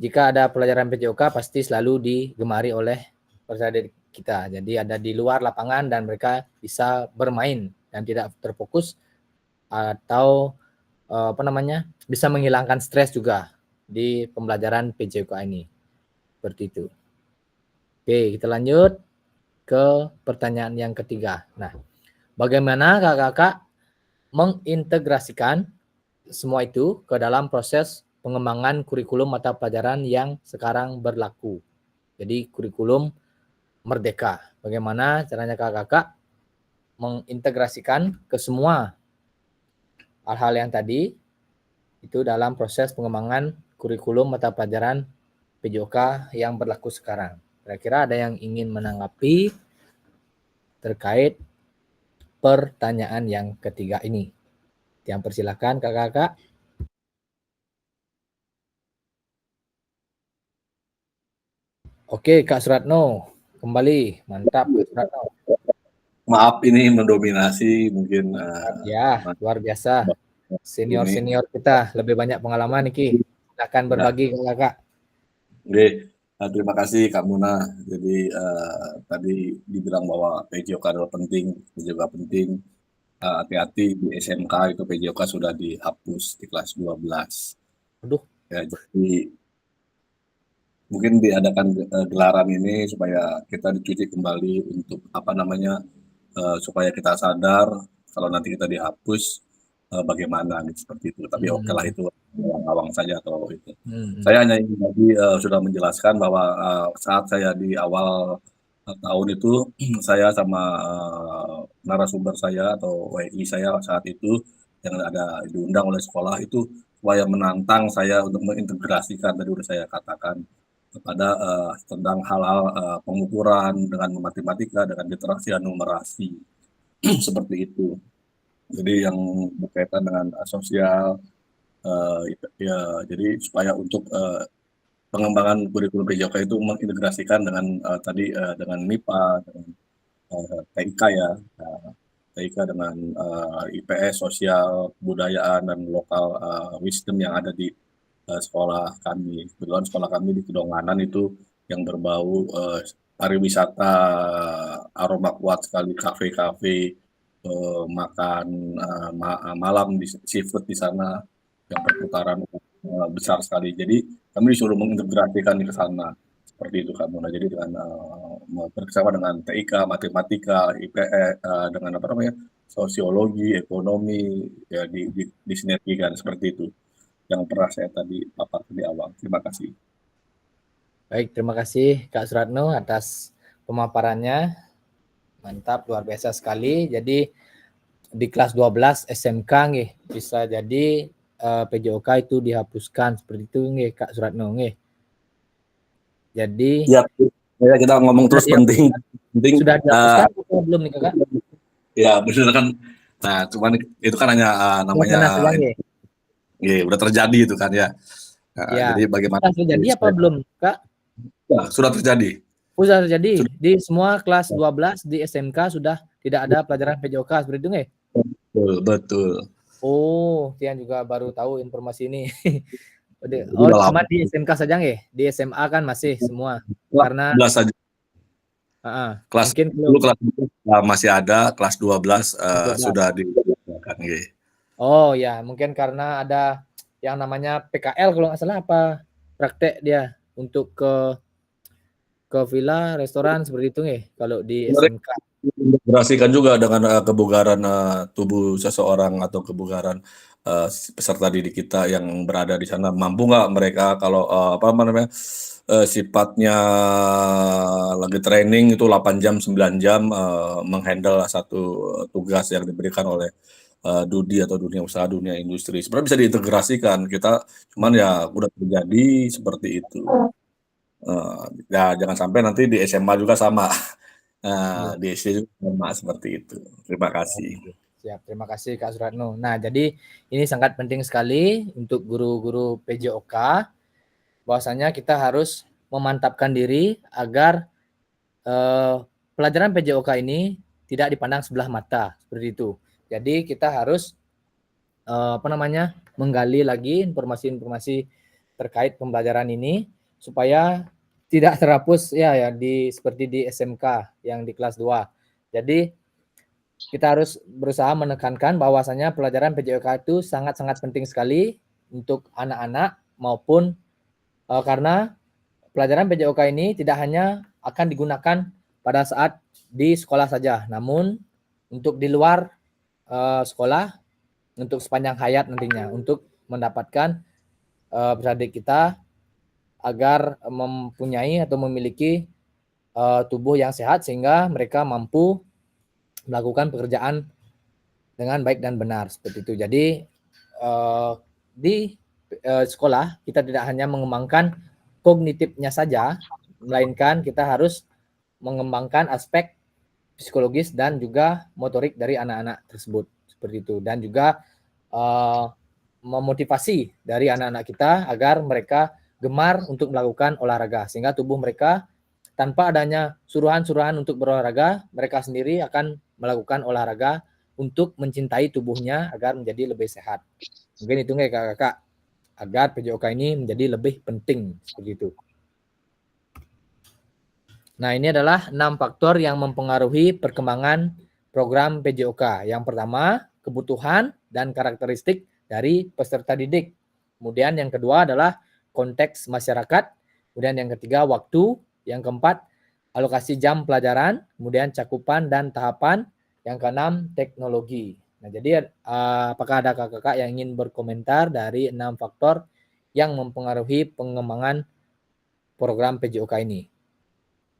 jika ada pelajaran PJOK pasti selalu digemari oleh peserta didik kita. Jadi ada di luar lapangan dan mereka bisa bermain dan tidak terfokus atau bisa menghilangkan stres juga di pembelajaran PJOK ini. Seperti itu. Oke, kita lanjut ke pertanyaan yang ketiga. Nah, bagaimana kakak-kakak mengintegrasikan semua itu ke dalam proses pengembangan kurikulum mata pelajaran yang sekarang berlaku? Jadi kurikulum Merdeka. Bagaimana caranya kakak-kakak mengintegrasikan ke semua hal-hal yang tadi itu dalam proses pengembangan kurikulum mata pelajaran PJOK yang berlaku sekarang? Kira-kira ada yang ingin menanggapi terkait pertanyaan yang ketiga ini? Yang persilakan kakak-kakak. Oke, Kak Suratno, kembali. Mantap, Kak Suratno. Maaf ini mendominasi mungkin. Ya, luar biasa. Senior-senior kita lebih banyak pengalaman Niki. Silakan berbagi kakak. Oke, terima kasih Kak Muna. Jadi tadi dibilang bahwa PJOK adalah penting, juga penting. Hati-hati di SMK itu PJOK sudah dihapus di kelas 12. Aduh. Ya, jadi mungkin diadakan gelaran ini supaya kita dicuci kembali untuk supaya kita sadar kalau nanti kita dihapus bagaimana seperti itu. Tapi oke lah itu awang saja atau itu. Saya hanya ingin tadi sudah menjelaskan bahwa saat saya di awal tahun itu saya sama narasumber saya atau WI saya saat itu yang ada diundang oleh sekolah itu supaya menantang saya untuk mengintegrasikan tadi sudah saya katakan kepada tentang hal-hal pengukuran dengan matematika, dengan literasi dan numerasi seperti itu. Jadi yang berkaitan dengan sosial, ya jadi supaya untuk pengembangan kurikulum PJOK itu mengintegrasikan dengan dengan MIPA, dengan TIK ya, TIK dengan IPS, sosial, kebudayaan dan lokal wisdom yang ada di sekolah kami. Kebetulan sekolah kami di Kedonganan itu yang berbau pariwisata aroma kuat sekali, kafe-kafe, makan malam di seafood di sana yang perputaran besar sekali. Jadi kami disuruh mengintegrasikan ke sana seperti itu Kak Muna. Jadi dengan bersama dengan TIK, matematika, IPS, dengan sosiologi, ekonomi ya disinergikan seperti itu. Yang pernah saya tadi paparkan di awal. Terima kasih. Baik, terima kasih Kak Suratno atas pemaparannya. Mantap, luar biasa sekali. Jadi di kelas 12 SMK nih bisa jadi PJOK itu dihapuskan seperti itu nih Kak Suratno nih. Jadi ya kita ngomong terus penting. Sudah dihapuskan atau belum nih Kakak? Ya, benar kan. Nah, cuman itu kan hanya namanya iya, udah terjadi itu kan ya. Nah, ya. Jadi bagaimana? Sudah terjadi apa belum, Kak? Ya, sudah terjadi. Sudah terjadi. Di semua kelas 12 di SMK sudah tidak ada pelajaran PJOK seperti itu nggak? Betul. Oh, Tian juga baru tahu informasi ini. Cuma di SMK saja nggak? Di SMA kan masih semua. Karena saja. Kelas 10 kelas 12 masih ada, kelas 12 sudah dilakukan. Oh ya, mungkin karena ada yang namanya PKL kalau nggak salah, apa praktek dia untuk ke villa, restoran seperti itu nih kalau di SMK. Integrasikan juga dengan kebugaran tubuh seseorang atau kebugaran peserta didik kita yang berada di sana. Mampu nggak mereka kalau apa namanya sifatnya lagi training itu 8 jam 9 jam menghandle satu tugas yang diberikan oleh Dudi atau dunia usaha, dunia industri. Sebenarnya bisa diintegrasikan. Kita cuman ya udah terjadi seperti itu. Ya jangan sampai nanti di SMA juga sama. Nah, di SD juga sama seperti itu. Terima kasih. Siap, terima kasih Kak Suratno. Nah, jadi ini sangat penting sekali untuk guru-guru PJOK, bahwasanya kita harus memantapkan diri agar pelajaran PJOK ini tidak dipandang sebelah mata seperti itu. Jadi kita harus menggali lagi informasi-informasi terkait pembelajaran ini supaya tidak terhapus ya seperti di SMK yang di kelas 2. Jadi kita harus berusaha menekankan bahwasanya pelajaran PJOK itu sangat-sangat penting sekali untuk anak-anak maupun karena pelajaran PJOK ini tidak hanya akan digunakan pada saat di sekolah saja, namun untuk di luar sekolah, untuk sepanjang hayat nantinya, untuk mendapatkan peserta kita agar mempunyai atau memiliki tubuh yang sehat sehingga mereka mampu melakukan pekerjaan dengan baik dan benar seperti itu. Jadi di sekolah kita tidak hanya mengembangkan kognitifnya saja, melainkan kita harus mengembangkan aspek psikologis dan juga motorik dari anak-anak tersebut seperti itu, dan juga memotivasi dari anak-anak kita agar mereka gemar untuk melakukan olahraga sehingga tubuh mereka tanpa adanya suruhan-suruhan untuk berolahraga, mereka sendiri akan melakukan olahraga untuk mencintai tubuhnya agar menjadi lebih sehat. Mungkin itu nggak kakak-kakak, agar PJOK ini menjadi lebih penting seperti itu. Nah, ini adalah 6 faktor yang mempengaruhi perkembangan program PJOK. Yang pertama, kebutuhan dan karakteristik dari peserta didik. Kemudian yang kedua adalah konteks masyarakat. Kemudian yang ketiga, waktu. Yang keempat, alokasi jam pelajaran. Kemudian cakupan dan tahapan. Yang keenam, teknologi. Nah, jadi apakah ada kakak-kakak yang ingin berkomentar dari 6 faktor yang mempengaruhi pengembangan program PJOK ini?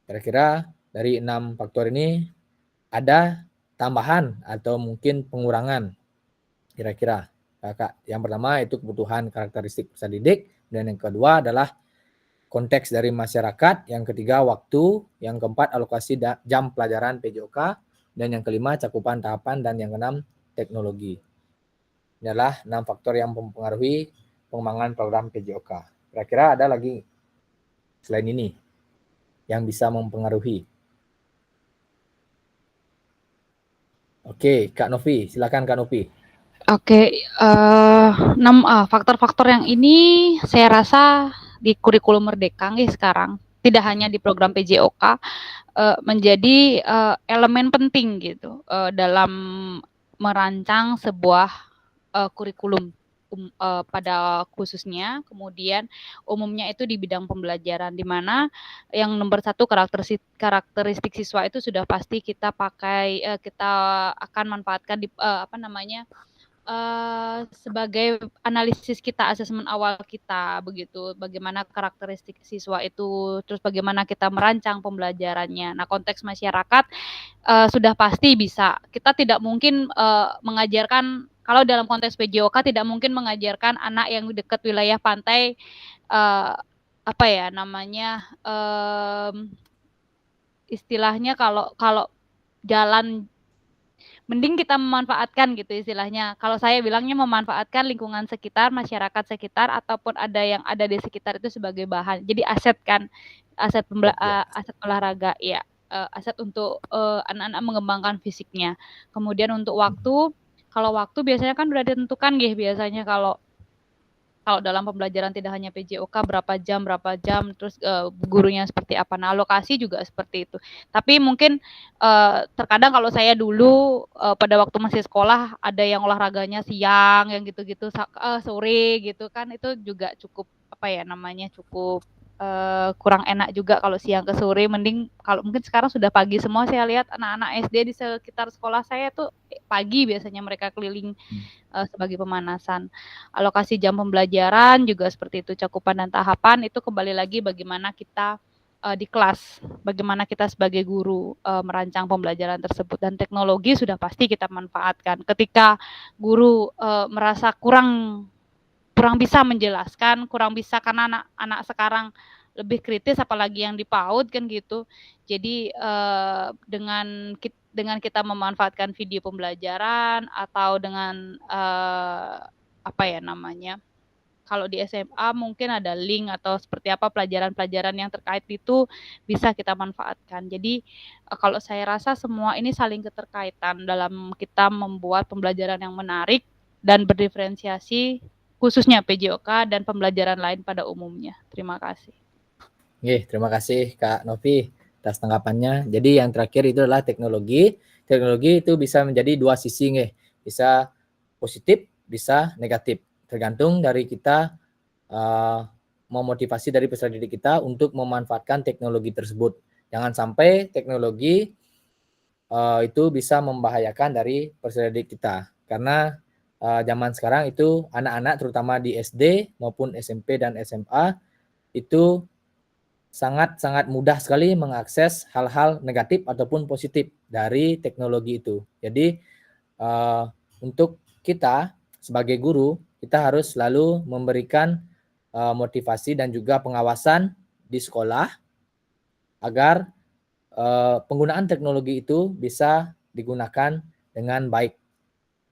Kira-kira dari 6 faktor ini ada tambahan atau mungkin pengurangan kira-kira kakak? Yang pertama itu kebutuhan karakteristik peserta didik, dan yang kedua adalah konteks dari masyarakat, yang ketiga waktu, yang keempat alokasi jam pelajaran PJOK, dan yang kelima cakupan tahapan, dan yang keenam teknologi. Ini adalah 6 faktor yang mempengaruhi pengembangan program PJOK. Kira-kira ada lagi selain ini yang bisa mempengaruhi? Oke, Kak Novi, silakan Kak Novi. Oke, 6 faktor-faktor yang ini saya rasa di kurikulum Merdeka sekarang tidak hanya di program PJOK menjadi elemen penting gitu dalam merancang sebuah kurikulum pada khususnya, kemudian umumnya itu di bidang pembelajaran, di mana yang nomor 1 karakteristik siswa itu sudah pasti kita pakai, kita akan manfaatkan di sebagai analisis kita, asesmen awal kita begitu, bagaimana karakteristik siswa itu, terus bagaimana kita merancang pembelajarannya. Nah, konteks masyarakat sudah pasti bisa. Kita tidak mungkin mengajarkan, kalau dalam konteks PJOK tidak mungkin mengajarkan anak yang dekat wilayah pantai istilahnya kalau jalan, mending kita memanfaatkan gitu istilahnya. Kalau saya bilangnya memanfaatkan lingkungan sekitar, masyarakat sekitar, ataupun ada yang ada di sekitar itu sebagai bahan. Jadi aset kan, aset aset olahraga ya, aset untuk anak-anak mengembangkan fisiknya. Kemudian untuk waktu, kalau waktu biasanya kan sudah ditentukan biasanya kalau kalau dalam pembelajaran tidak hanya PJOK berapa jam, terus gurunya seperti apa. Nah, alokasi juga seperti itu. Tapi mungkin terkadang kalau saya dulu pada waktu masih sekolah ada yang olahraganya siang, yang gitu-gitu sore gitu kan, itu juga cukup apa ya namanya, cukup kurang enak juga kalau siang ke sore. Mending kalau mungkin sekarang sudah pagi semua, saya lihat anak-anak SD di sekitar sekolah saya tuh pagi biasanya mereka keliling sebagai pemanasan. Alokasi jam pembelajaran juga seperti itu, cakupan dan tahapan itu kembali lagi bagaimana kita di kelas, bagaimana kita sebagai guru merancang pembelajaran tersebut, dan teknologi sudah pasti kita manfaatkan. Ketika guru merasa kurang bisa menjelaskan, kurang bisa karena anak-anak sekarang lebih kritis apalagi yang di PAUD kan gitu. Jadi dengan kita memanfaatkan video pembelajaran atau dengan apa ya namanya, kalau di SMA mungkin ada link atau seperti apa pelajaran-pelajaran yang terkait itu bisa kita manfaatkan. Jadi kalau saya rasa semua ini saling keterkaitan dalam kita membuat pembelajaran yang menarik dan berdiferensiasi, khususnya PJOK dan pembelajaran lain pada umumnya. Terima kasih. Terima kasih Kak Novi atas tanggapannya. Jadi yang terakhir itu adalah teknologi. Teknologi itu bisa menjadi dua sisi, bisa positif, bisa negatif. Tergantung dari kita memotivasi dari peserta didik kita untuk memanfaatkan teknologi tersebut. Jangan sampai teknologi itu bisa membahayakan dari peserta didik kita. Karena zaman sekarang itu anak-anak terutama di SD maupun SMP dan SMA itu sangat-sangat mudah sekali mengakses hal-hal negatif ataupun positif dari teknologi itu. Jadi untuk kita sebagai guru, kita harus selalu memberikan motivasi dan juga pengawasan di sekolah agar penggunaan teknologi itu bisa digunakan dengan baik.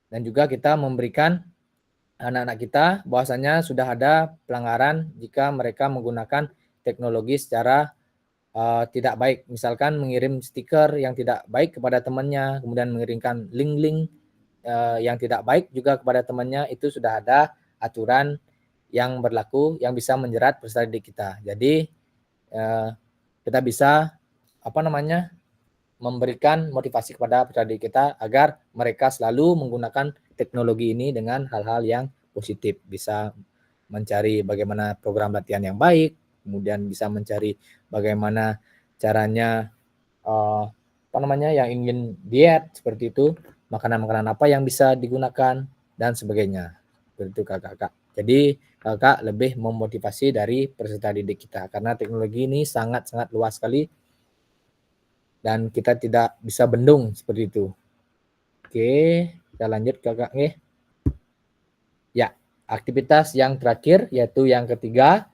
Dan juga kita memberikan anak-anak kita bahwasanya sudah ada pelanggaran jika mereka menggunakan teknologi secara tidak baik. Misalkan mengirim stiker yang tidak baik kepada temannya, kemudian mengirimkan link-link yang tidak baik juga kepada temannya, itu sudah ada aturan yang berlaku yang bisa menjerat peserta didik kita. Jadi kita bisa memberikan motivasi kepada peserta didik kita agar mereka selalu menggunakan teknologi ini dengan hal-hal yang positif, bisa mencari bagaimana program latihan yang baik, kemudian bisa mencari bagaimana caranya yang ingin diet seperti itu, makanan-makanan apa yang bisa digunakan dan sebagainya. Seperti itu Kakak. Jadi Kakak lebih memotivasi dari peserta didik kita karena teknologi ini sangat-sangat luas sekali dan kita tidak bisa bendung seperti itu. Oke, kita lanjut Kakak. Ya, aktivitas yang terakhir yaitu yang ketiga,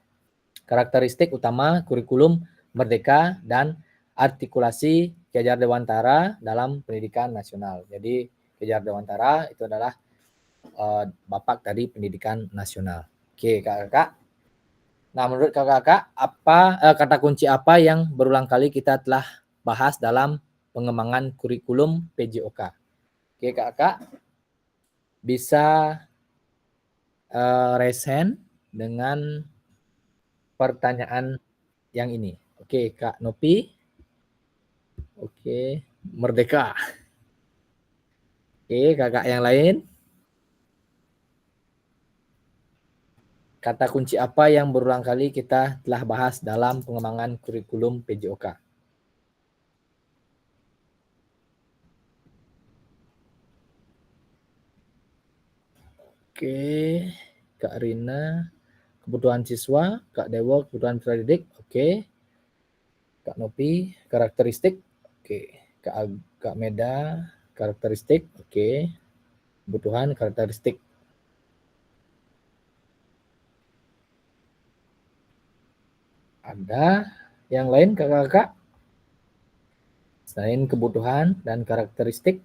karakteristik utama kurikulum merdeka dan artikulasi Ki-Hajar Dewantara dalam pendidikan nasional. Jadi Ki-Hajar Dewantara itu adalah bapak dari pendidikan nasional. Oke, Kakak. Nah, menurut Kakak, kata kunci apa yang berulang kali kita telah bahas dalam pengembangan kurikulum PJOK? Oke, Kakak. Bisa resen dengan pertanyaan yang ini. Oke, Kak Nopi. Oke, merdeka. Oke, Kakak yang lain. Kata kunci apa yang berulang kali kita telah bahas dalam pengembangan kurikulum PJOK? Oke, Kak Rina, kebutuhan siswa, Kak Dewo, kebutuhan peserta didik, oke. Kak Nopi, karakteristik, oke. Kak Meda, karakteristik, oke. Kebutuhan, karakteristik. Ada yang lain Kakak? Selain kebutuhan dan karakteristik?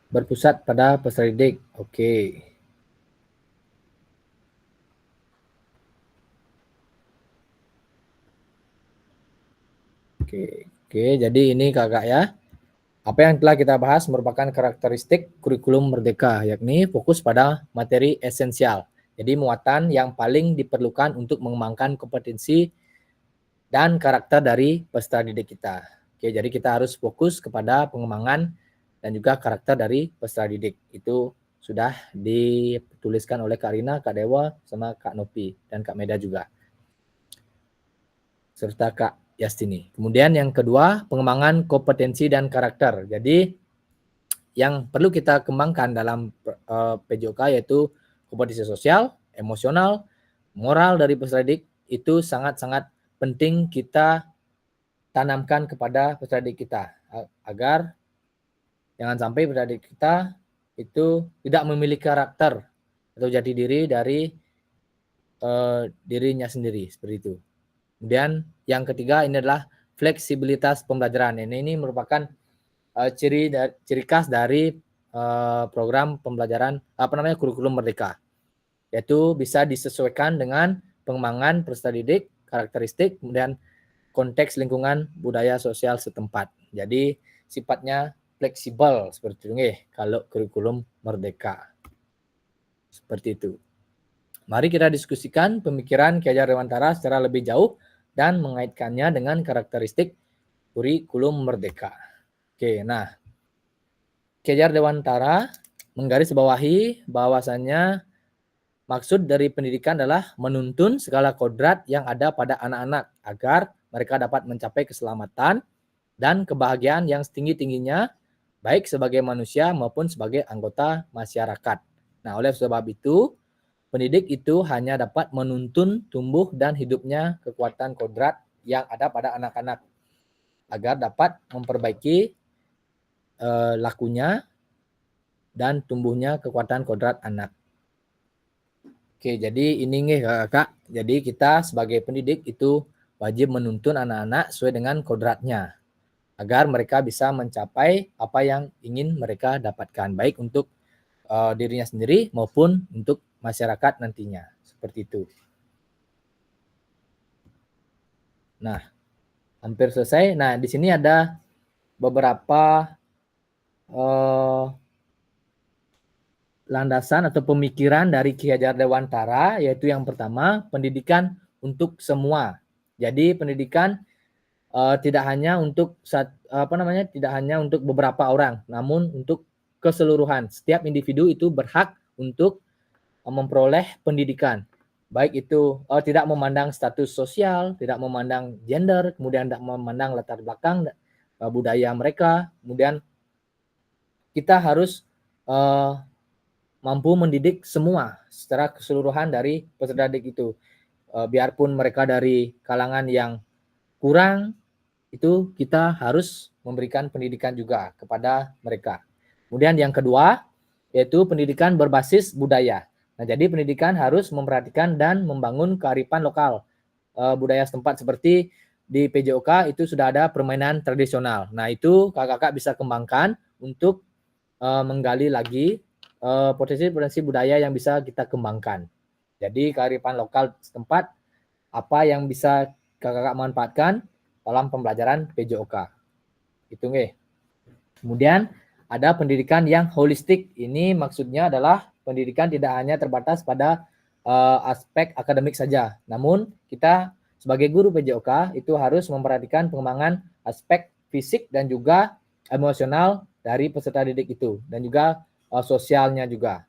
Berpusat pada peserta didik. Oke. Oke, Oke, jadi ini kakak ya. Apa yang telah kita bahas merupakan karakteristik kurikulum merdeka, yakni fokus pada materi esensial. Jadi muatan yang paling diperlukan untuk mengembangkan kompetensi dan karakter dari peserta didik kita. Oke, jadi kita harus fokus kepada pengembangan dan juga karakter dari peserta didik. Itu sudah dituliskan oleh Kak Rina, Kak Dewa, sama Kak Nopi, dan Kak Meda juga. Serta Kak Yastini. Kemudian yang kedua, pengembangan kompetensi dan karakter. Jadi yang perlu kita kembangkan dalam PJOK yaitu kompetensi sosial, emosional, moral dari peserta didik itu sangat-sangat penting kita tanamkan kepada peserta didik kita agar jangan sampai peserta didik kita itu tidak memiliki karakter atau jati diri dari dirinya sendiri seperti itu. Kemudian yang ketiga ini adalah fleksibilitas pembelajaran. Ini merupakan ciri khas dari program pembelajaran kurikulum merdeka, yaitu bisa disesuaikan dengan pengembangan peserta didik, karakteristik, kemudian konteks lingkungan budaya sosial setempat. Jadi sifatnya fleksibel seperti itu kalau kurikulum merdeka. Seperti itu. Mari kita diskusikan pemikiran Ki Hajar Dewantara secara lebih jauh dan mengaitkannya dengan karakteristik kurikulum merdeka. Oke, nah Ki Hajar Dewantara menggarisbawahi bahwasannya maksud dari pendidikan adalah menuntun segala kodrat yang ada pada anak-anak agar mereka dapat mencapai keselamatan dan kebahagiaan yang setinggi-tingginya baik sebagai manusia maupun sebagai anggota masyarakat. Nah, oleh sebab itu pendidik itu hanya dapat menuntun tumbuh dan hidupnya kekuatan kodrat yang ada pada anak-anak agar dapat memperbaiki lakunya dan tumbuhnya kekuatan kodrat anak. Oke, jadi ini nih kakak. Jadi kita sebagai pendidik itu wajib menuntun anak-anak sesuai dengan kodratnya agar mereka bisa mencapai apa yang ingin mereka dapatkan, baik untuk dirinya sendiri maupun untuk masyarakat nantinya. Seperti itu. Nah, hampir selesai. Nah, di sini ada beberapa landasan atau pemikiran dari Ki Hajar Dewantara, yaitu yang pertama, pendidikan untuk semua. Jadi pendidikan tidak hanya untuk tidak hanya untuk beberapa orang, namun untuk keseluruhan. Setiap individu itu berhak untuk memperoleh pendidikan, baik itu tidak memandang status sosial, tidak memandang gender, kemudian tidak memandang latar belakang budaya mereka. Kemudian kita harus mampu mendidik semua secara keseluruhan dari peserta didik itu, biarpun mereka dari kalangan yang kurang, itu kita harus memberikan pendidikan juga kepada mereka. Kemudian yang kedua yaitu pendidikan berbasis budaya. Nah, jadi pendidikan harus memperhatikan dan membangun kearifan lokal budaya setempat. Seperti di PJOK itu sudah ada permainan tradisional. Nah, itu kakak-kakak bisa kembangkan untuk menggali lagi potensi-potensi budaya yang bisa kita kembangkan. Jadi kearifan lokal setempat apa yang bisa kakak-kakak manfaatkan dalam pembelajaran PJOK. Itu nggih. Kemudian ada pendidikan yang holistik. Ini maksudnya adalah pendidikan tidak hanya terbatas pada aspek akademik saja. Namun kita sebagai guru PJOK itu harus memperhatikan pengembangan aspek fisik dan juga emosional dari peserta didik itu. Dan juga sosialnya juga.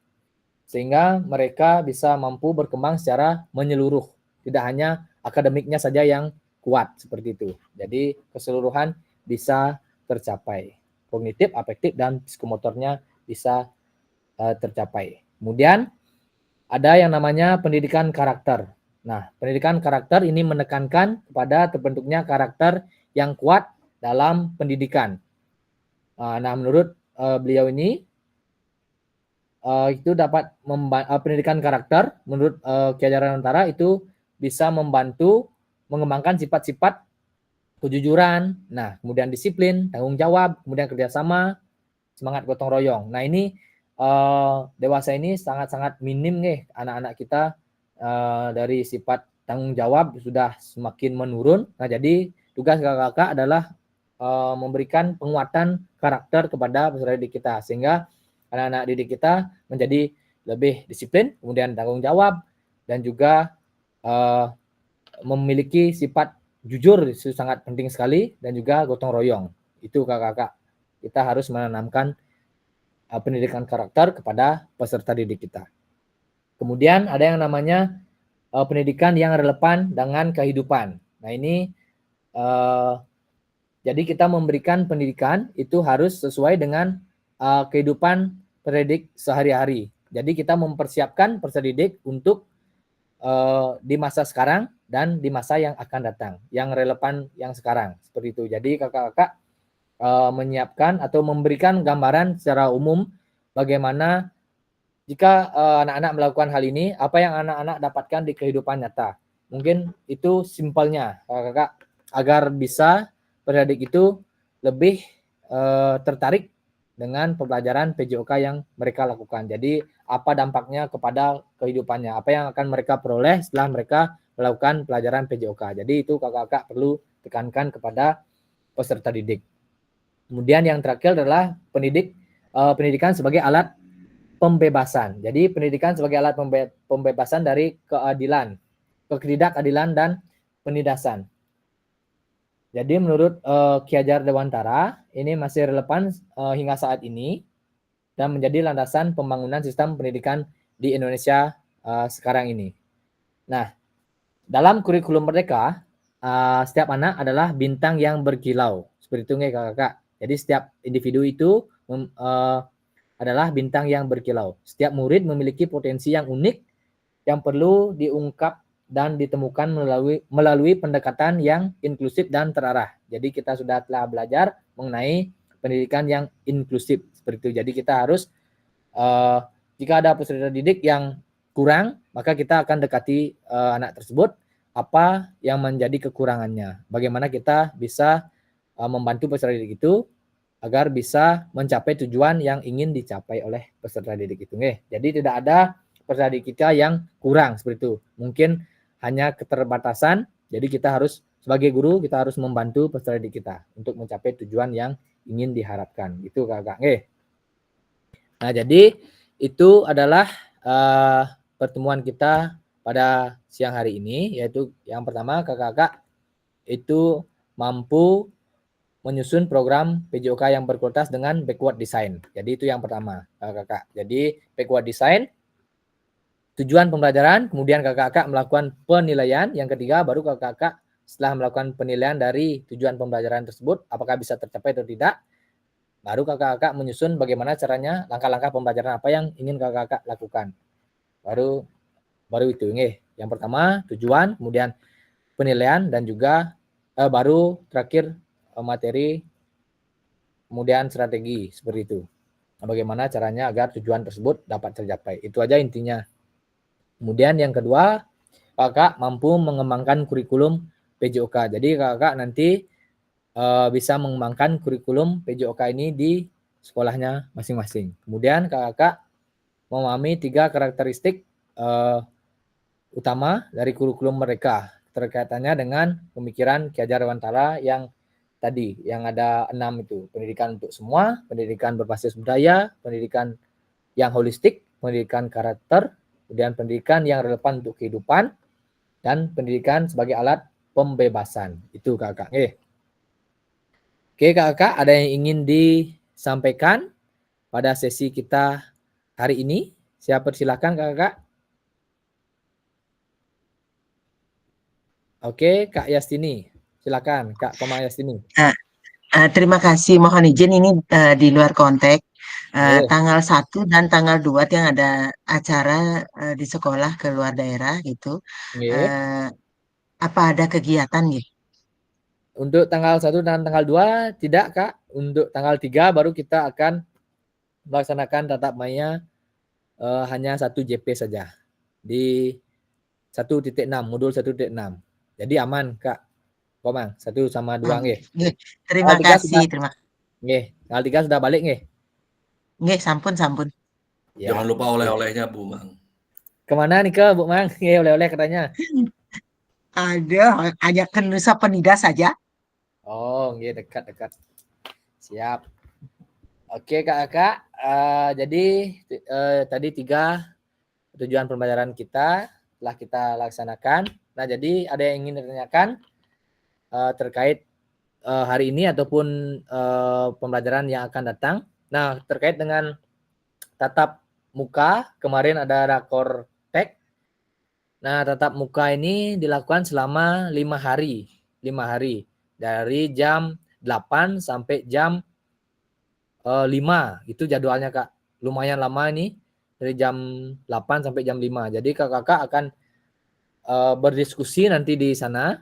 Sehingga mereka bisa mampu berkembang secara menyeluruh. Tidak hanya akademiknya saja yang kuat seperti itu. Jadi keseluruhan bisa tercapai. Kognitif, afektif, dan psikomotornya bisa tercapai. Kemudian ada yang namanya pendidikan karakter. Nah, pendidikan karakter ini menekankan kepada terbentuknya karakter yang kuat dalam pendidikan. Nah, menurut beliau ini itu dapat pendidikan karakter menurut Ki Hajar Dewantara itu bisa membantu mengembangkan sifat-sifat kejujuran, nah kemudian disiplin, tanggung jawab, kemudian kerjasama, semangat gotong royong. Nah ini dewasa ini sangat-sangat minim nih anak-anak kita dari sifat tanggung jawab sudah semakin menurun. Nah jadi tugas kakak-kakak adalah memberikan penguatan karakter kepada peserta didik kita, sehingga anak-anak didik kita menjadi lebih disiplin, kemudian tanggung jawab, dan juga memiliki sifat jujur. Itu sangat penting sekali, dan juga gotong royong. Itu kakak-kakak, kita harus menanamkan pendidikan karakter kepada peserta didik kita. Kemudian ada yang namanya pendidikan yang relevan dengan kehidupan. Nah ini jadi kita memberikan pendidikan itu harus sesuai dengan kehidupan pendidik sehari-hari. Jadi kita mempersiapkan peserta didik untuk di masa sekarang dan di masa yang akan datang, yang relevan yang sekarang, seperti itu. Jadi kakak-kakak menyiapkan atau memberikan gambaran secara umum bagaimana jika anak-anak melakukan hal ini, apa yang anak-anak dapatkan di kehidupan nyata. Mungkin itu simpelnya kakak-kakak, agar bisa peserta didik itu lebih tertarik dengan pembelajaran PJOK yang mereka lakukan. Jadi apa dampaknya kepada kehidupannya, apa yang akan mereka peroleh setelah mereka melakukan pelajaran PJOK. Jadi itu kakak-kakak perlu tekankan kepada peserta didik. Kemudian yang terakhir adalah pendidikan sebagai alat pembebasan. Jadi pendidikan sebagai alat pembebasan dari ketidakadilan dan penindasan. Jadi menurut Ki Hajar Dewantara, ini masih relevan hingga saat ini dan menjadi landasan pembangunan sistem pendidikan di Indonesia sekarang ini. Nah, dalam kurikulum Merdeka, setiap anak adalah bintang yang berkilau. Seperti itu nih kakak-kakak. Jadi setiap individu itu adalah bintang yang berkilau. Setiap murid memiliki potensi yang unik yang perlu diungkap dan ditemukan melalui pendekatan yang inklusif dan terarah. Jadi kita telah belajar mengenai pendidikan yang inklusif seperti itu. Jadi kita harus jika ada peserta didik yang kurang, maka kita akan dekati anak tersebut apa yang menjadi kekurangannya. Bagaimana kita bisa membantu peserta didik itu agar bisa mencapai tujuan yang ingin dicapai oleh peserta didik itu. Jadi tidak ada peserta didik kita yang kurang seperti itu. Mungkin hanya keterbatasan, jadi kita harus sebagai guru kita harus membantu peserta didik kita untuk mencapai tujuan yang ingin diharapkan. Gitu kakak. Nah jadi itu adalah pertemuan kita pada siang hari ini, yaitu yang pertama kakak-kakak itu mampu menyusun program PJOK yang berkualitas dengan backward design. Jadi itu yang pertama kakak-kakak. Jadi backward design, tujuan pembelajaran, kemudian kakak-kakak melakukan penilaian. Yang ketiga, baru kakak-kakak setelah melakukan penilaian dari tujuan pembelajaran tersebut, apakah bisa tercapai atau tidak, baru kakak-kakak menyusun bagaimana caranya, langkah-langkah pembelajaran apa yang ingin kakak-kakak lakukan. Baru itu. Yang pertama, tujuan, kemudian penilaian, dan juga baru terakhir materi, kemudian strategi, seperti itu. Bagaimana caranya agar tujuan tersebut dapat tercapai. Itu aja intinya. Kemudian yang kedua, kakak mampu mengembangkan kurikulum PJOK. Jadi kakak nanti bisa mengembangkan kurikulum PJOK ini di sekolahnya masing-masing. Kemudian kakak memahami 3 karakteristik utama dari kurikulum mereka. Terkaitannya dengan pemikiran Ki Hajar Dewantara yang tadi, yang ada 6 itu. Pendidikan untuk semua, pendidikan berbasis budaya, pendidikan yang holistik, pendidikan karakter, kemudian pendidikan yang relevan untuk kehidupan, dan pendidikan sebagai alat pembebasan. Itu kakak. Oke kakak, ada yang ingin disampaikan pada sesi kita hari ini? Saya persilakan kakak. Oke, Kak Yastini. Silakan, Kak Koma Yastini. Terima kasih. Mohon izin ini di luar konteks. Tanggal 1 dan tanggal 2 yang ada acara di sekolah ke luar daerah gitu. Apa ada kegiatan gitu? Untuk tanggal 1 dan tanggal 2 tidak, Kak. Untuk tanggal 3 baru kita akan melaksanakan tatap muka hanya 1 JP saja di 1.6, modul 1.6. Jadi aman, Kak. Komang, 1 sama 2 nggih. Terima kasih, terima kasih. Nggih, tanggal 3 sudah balik nggih. Nggih, sampun. Ya. Jangan lupa oleh-olehnya, Bu Mang. Kemana nih ke Bu Mang? Nggih, oleh-oleh katanya. Ada, hanya ke Nusa Penida saja. Oh, nggih, dekat-dekat. Siap. Oke Kakak, jadi tadi 3 tujuan pembelajaran kita telah kita laksanakan. Nah, jadi ada yang ingin ditanyakan terkait hari ini ataupun pembelajaran yang akan datang. Nah, terkait dengan tatap muka, kemarin ada rakor tek. Nah, tatap muka ini dilakukan selama 5 hari. 5 hari. Dari jam 8 sampai jam 5. Itu jadwalnya, Kak. Lumayan lama ini. Dari jam 8 sampai jam 5. Jadi kakak akan berdiskusi nanti di sana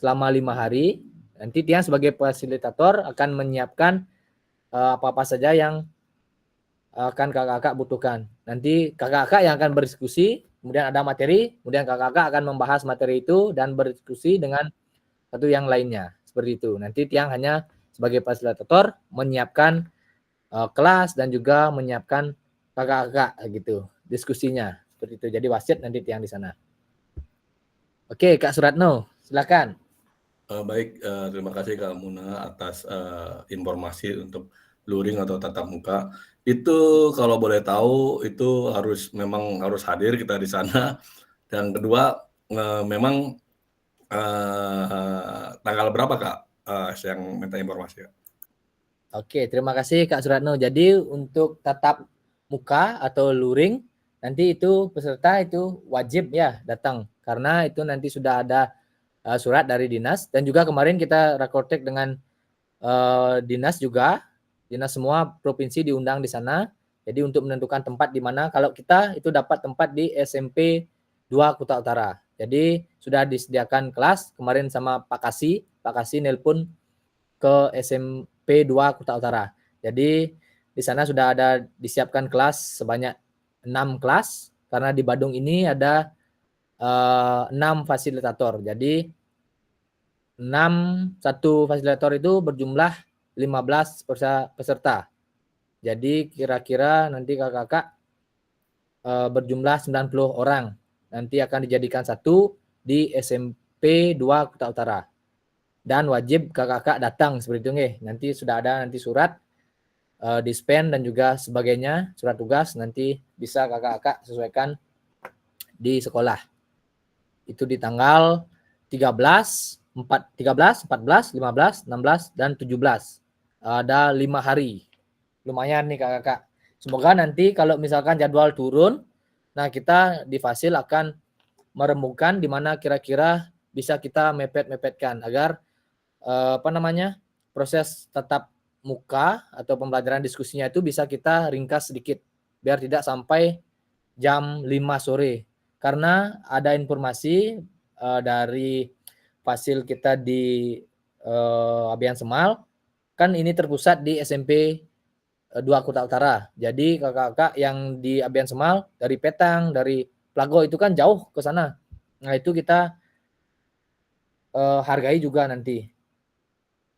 selama 5 hari. Nanti Tiang sebagai fasilitator akan menyiapkan apa-apa saja yang akan kakak butuhkan. Nanti kakak yang akan berdiskusi, kemudian ada materi, kemudian kakak akan membahas materi itu dan berdiskusi dengan satu yang lainnya. Seperti itu. Nanti Tiang hanya sebagai fasilitator menyiapkan kelas dan juga menyiapkan kakak gitu diskusinya. Seperti itu. Jadi wasit nanti Tiang di sana. Oke, Kak Suratno, silakan. Baik, terima kasih Kak Muna atas informasi untuk luring atau tatap muka. Itu kalau boleh tahu itu memang harus hadir kita di sana. Dan kedua, memang tanggal berapa Kak yang minta informasi? Oke, terima kasih Kak Suratno. Jadi untuk tatap muka atau luring, nanti itu peserta itu wajib ya datang. Karena itu nanti sudah ada surat dari dinas. Dan juga kemarin kita rakortek dengan dinas juga. Dinas semua provinsi diundang di sana. Jadi untuk menentukan tempat di mana. Kalau kita itu dapat tempat di SMP 2 Kuta Utara. Jadi sudah disediakan kelas. Kemarin sama Pak Kasih nelpon ke SMP 2 Kuta Utara. Jadi di sana sudah ada disiapkan kelas sebanyak 6 kelas. Karena di Badung ini ada 6 fasilitator. Jadi 1 fasilitator itu berjumlah 15 peserta. Jadi kira-kira nanti kakak berjumlah 90 orang. Nanti akan dijadikan 1 di SMP 2 Kuta Utara. Dan wajib kakak datang seperti itu nggih. Nanti sudah ada surat dispen dan juga sebagainya, surat tugas nanti bisa kakak sesuaikan di sekolah. Itu di tanggal 13, 14, 15, 16, dan 17. Ada 5 hari. Lumayan nih kakak. Semoga nanti kalau misalkan jadwal turun, nah kita di Fasil akan merembukkan di mana kira-kira bisa kita mepet-mepetkan agar proses tatap muka atau pembelajaran diskusinya itu bisa kita ringkas sedikit biar tidak sampai jam 5 sore. Karena ada informasi dari Fasil kita di Abian Semal, kan ini terpusat di SMP 2 Kuta Utara. Jadi kakak-kakak yang di Abian Semal, dari Petang, dari Plago itu kan jauh ke sana. Nah itu kita hargai juga nanti.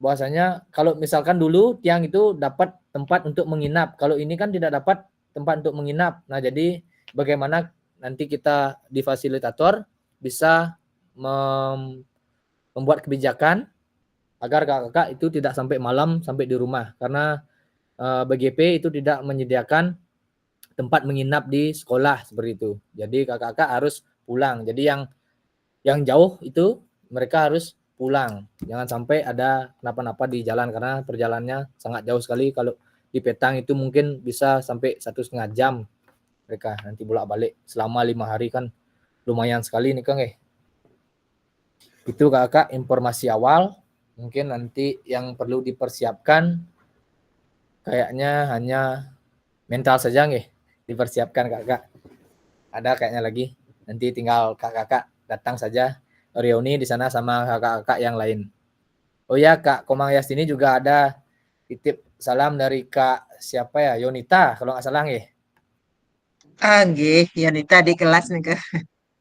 Bahwasanya kalau misalkan dulu Tiang itu dapat tempat untuk menginap. Kalau ini kan tidak dapat tempat untuk menginap. Nah jadi bagaimana nanti kita di fasilitator bisa membuat kebijakan agar kakak-kakak itu tidak sampai malam sampai di rumah. Karena BGP itu tidak menyediakan tempat menginap di sekolah seperti itu. Jadi kakak-kakak harus pulang. Jadi yang jauh itu mereka harus pulang. Jangan sampai ada kenapa-napa di jalan karena perjalanannya sangat jauh sekali. Kalau di Petang itu mungkin bisa sampai 1,5 jam mereka nanti bolak-balik selama 5 hari kan lumayan sekali nih Kang. Itu kakak informasi awal. Mungkin nanti yang perlu dipersiapkan kayaknya hanya mental saja nih dipersiapkan kakak. Ada kayaknya lagi. Nanti tinggal kakak datang saja reuni di sana sama kakak-kakak yang lain. Oh ya Kak Komang Yastini juga ada titip salam dari Kak siapa ya, Yonita kalau nggak salah nggih. Nggih, Yonita di kelas nih Kak.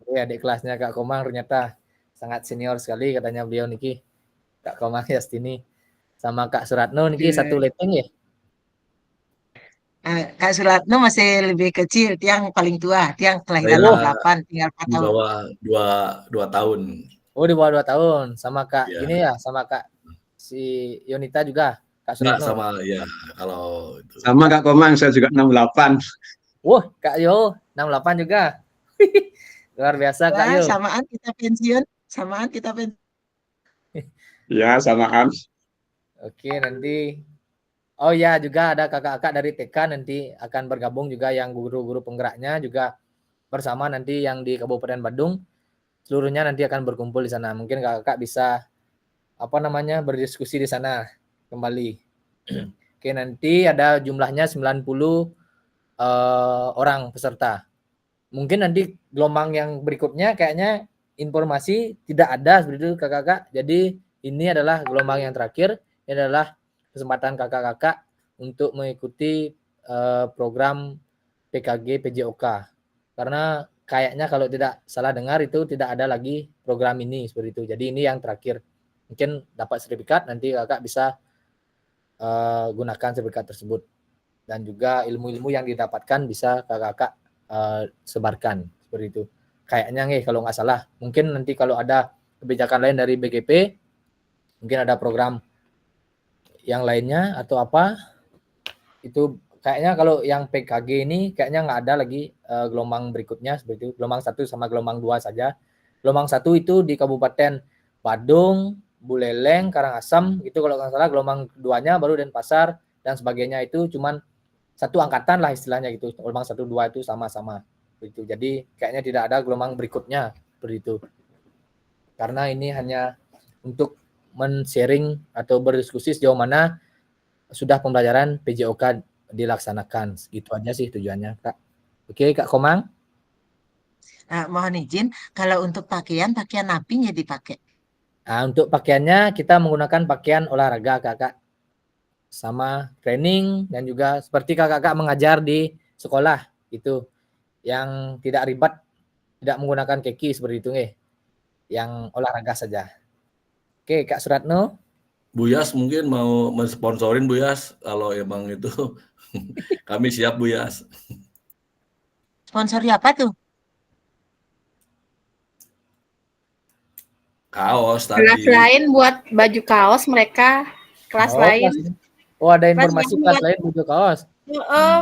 Iya, adik kelasnya Kak Komang ternyata sangat senior sekali katanya beliau niki. Kak Komang Yastini sama Kak Suratno niki satu leteng ya. Kak Suratno masih lebih kecil, Tiang paling tua, Tiang kelahiran 68, tinggal 4 di tahun. bawah 2 tahun. Oh, di bawah 2 tahun sama Kak ini ya, sama Kak si Yonita juga, Kak Enggak Suratno. sama ya kalau itu. Sama Kak Komang, saya juga 68. Wah, Kak Yo 68 juga. Luar biasa Kak Wah, Yo. samaan kita pensiun, samaan kita pensiun. Ya, samaan. Oke, nanti oh ya juga ada kakak-kakak dari TK nanti akan bergabung juga yang guru-guru penggeraknya juga bersama nanti yang di Kabupaten Badung. Seluruhnya nanti akan berkumpul di sana. Mungkin kakak bisa berdiskusi di sana kembali. Oke, nanti ada jumlahnya 90 orang peserta. Mungkin nanti gelombang yang berikutnya kayaknya informasi tidak ada seperti itu kakak-kakak. Jadi ini adalah gelombang yang terakhir. Ini adalah kesempatan kakak-kakak untuk mengikuti program PKG PJOK. Karena kayaknya kalau tidak salah dengar itu tidak ada lagi program ini seperti itu. Jadi ini yang terakhir. Mungkin dapat sertifikat nanti kakak bisa gunakan sertifikat tersebut. Dan juga ilmu-ilmu yang didapatkan bisa kakak-kakak sebarkan seperti itu. Kayaknya nih kalau nggak salah. Mungkin nanti kalau ada kebijakan lain dari BGP, mungkin ada program yang lainnya atau apa, itu kayaknya kalau yang PKG ini kayaknya nggak ada lagi gelombang berikutnya seperti itu. Gelombang 1 sama gelombang 2 saja. Gelombang 1 itu di Kabupaten Badung, Buleleng, Karangasem, itu kalau nggak salah. Gelombang 2-nya baru Denpasar dan sebagainya itu cuman satu angkatan lah istilahnya gitu. Gelombang 1, 2 itu sama-sama begitu. Jadi kayaknya tidak ada gelombang berikutnya seperti itu. Karena ini hanya untuk men-sharing atau berdiskusi sejauh mana sudah pembelajaran PJOK dilaksanakan. Gitu aja sih tujuannya, Kak. Oke, Kak Komang. Mohon izin, kalau untuk pakaian napinya dipakai? Nah, untuk pakaiannya kita menggunakan pakaian olahraga, Kakak. Sama training dan juga seperti kakak-kakak mengajar di sekolah itu yang tidak ribet, tidak menggunakan keki seperti itu nih. Yang olahraga saja. Oke, Kak Suratno. Bu Yas mungkin mau mensponsorin Bu Yas kalau emang itu kami siap Bu Yas. Sponsori apa tuh? Kaos Kelas tadi. lain buat baju kaos mereka, kelas lain. Ada informasi kelas lain baju kaos.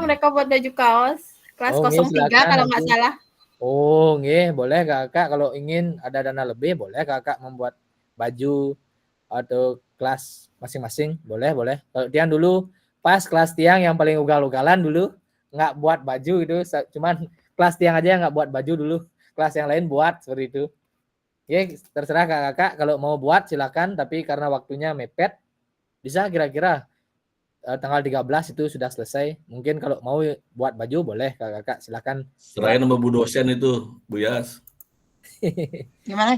Mereka buat baju kaos. Kelas 03 kalau nggak salah. Oh, nggih, boleh Kakak kalau ingin ada dana lebih boleh Kakak membuat baju atau kelas masing-masing, boleh. Kalau Tiang dulu pas kelas Tiang yang paling ugal-ugalan dulu nggak buat baju itu, cuman kelas Tiang aja yang nggak buat baju dulu, kelas yang lain buat seperti itu. Oke, terserah kakak kalau mau buat silakan, tapi karena waktunya mepet bisa kira-kira tanggal 13 itu sudah selesai. Mungkin kalau mau buat baju boleh kakak silakan. Selain sama Bu dosen itu Bu Yas. Gimana?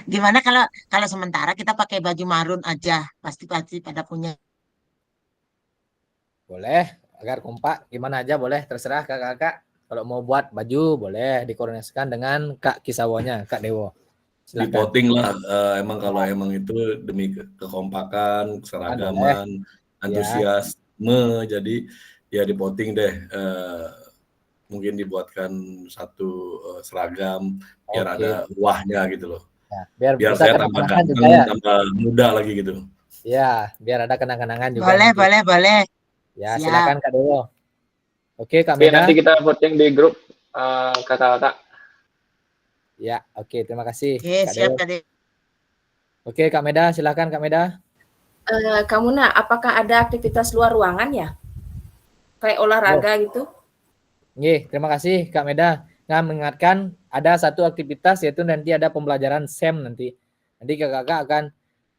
Gimana kalau sementara kita pakai baju marun aja, pasti pada punya. Boleh, agar kompak gimana aja boleh, terserah kakak-kakak. Kalau mau buat baju boleh dikoordinasikan dengan Kak Kisawonya, Kak Dewo. Di voting lah, emang kalau emang itu demi kekompakan, keseragaman, antusiasme, jadi ya di voting deh. Mungkin dibuatkan satu seragam biar ada wahnya gitu loh. Ya, biar saya tambah ganteng, tambah muda lagi gitu. Ya, biar ada kenang-kenangan juga. Boleh. Ya, silakan Kak Dewo. Oke, Kak Meda. Nanti kita voting di grup kakak-kakak. Ya, oke, terima kasih. Oke, siap Kak Dewo. Oke, Kak Meda, silakan Kak Meda. Kak Muna, apakah ada aktivitas luar ruangan ya? Kayak olahraga gitu? Nggih, terima kasih Kak Meda. Nah, mengingatkan ada satu aktivitas yaitu nanti ada pembelajaran SEM nanti. Nanti kakak-kakak akan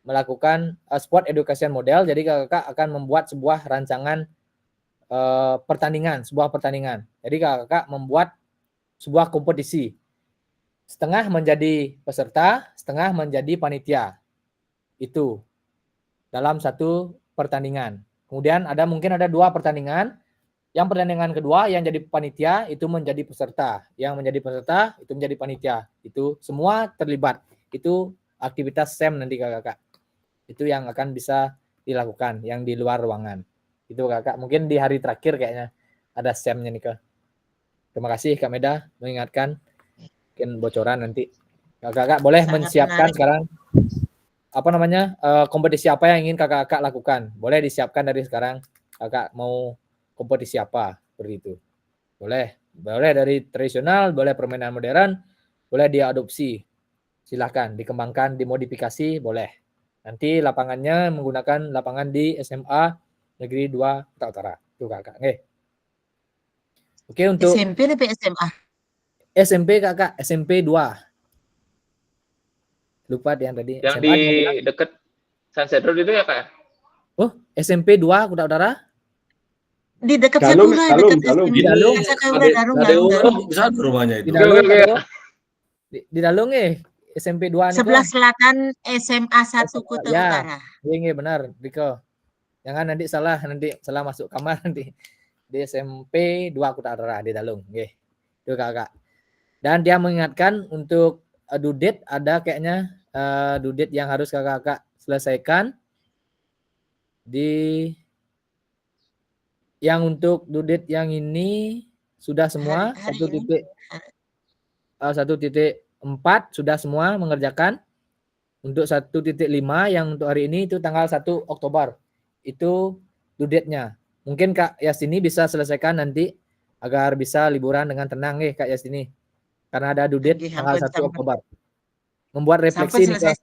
melakukan sport education model. Jadi kakak-kakak akan membuat sebuah rancangan sebuah pertandingan. Jadi kakak membuat sebuah kompetisi. Setengah menjadi peserta, setengah menjadi panitia. Itu dalam satu pertandingan. Kemudian mungkin ada 2 pertandingan. Yang pertandingan kedua yang jadi panitia itu menjadi peserta. Yang menjadi peserta itu menjadi panitia. Itu semua terlibat. Itu aktivitas SEM nanti kakak-kakak. Itu yang akan bisa dilakukan yang di luar ruangan. Itu kakak, mungkin di hari terakhir kayaknya ada SEM-nya nih Kak. Terima kasih Kak Meda mengingatkan. Mungkin bocoran nanti. Kakak boleh mensiapkan sekarang. kompetisi apa yang ingin kakak-kakak lakukan. Boleh disiapkan dari sekarang. Kakak mau kompetisi apa seperti itu. Boleh dari tradisional, boleh permainan modern, boleh diadopsi. Silahkan dikembangkan, dimodifikasi, boleh. Nanti lapangannya menggunakan lapangan di SMA Negeri 2 Kuta Utara. Itu kakak. Oke, untuk SMP atau SMA? SMP kakak, SMP 2. Lupa yang tadi. Yang SMA di deket Sunset Road itu ya kak? Oh, SMP 2 Kuta Utara? Di dekat Dalung, Sakura, Dalung, dekat Dalung. SMP. Di Dalung, Dekat Sakura, Dalung. bisa rumahnya itu. Di Dalung, di Dalung SMP 2 nih. Sebelah selatan SMA 1 Kuta Utara. Iya, benar, Riko. Jangan nanti salah masuk kamar nanti. Di SMP 2 Kuta Utara di Dalung, nggih. Itu kakak. Dan dia mengingatkan untuk dudet ada kayaknya dudet yang harus kakak-kakak selesaikan di yang untuk dudet yang ini sudah semua 1.4 sudah semua mengerjakan. Untuk 1.5 yang untuk hari ini itu tanggal 1 Oktober. Itu dudetnya. Mungkin Kak Yastini bisa selesaikan nanti agar bisa liburan dengan tenang Kak Yastini. Karena ada dudet tanggal 1 Oktober. Membuat refleksi nih Kak.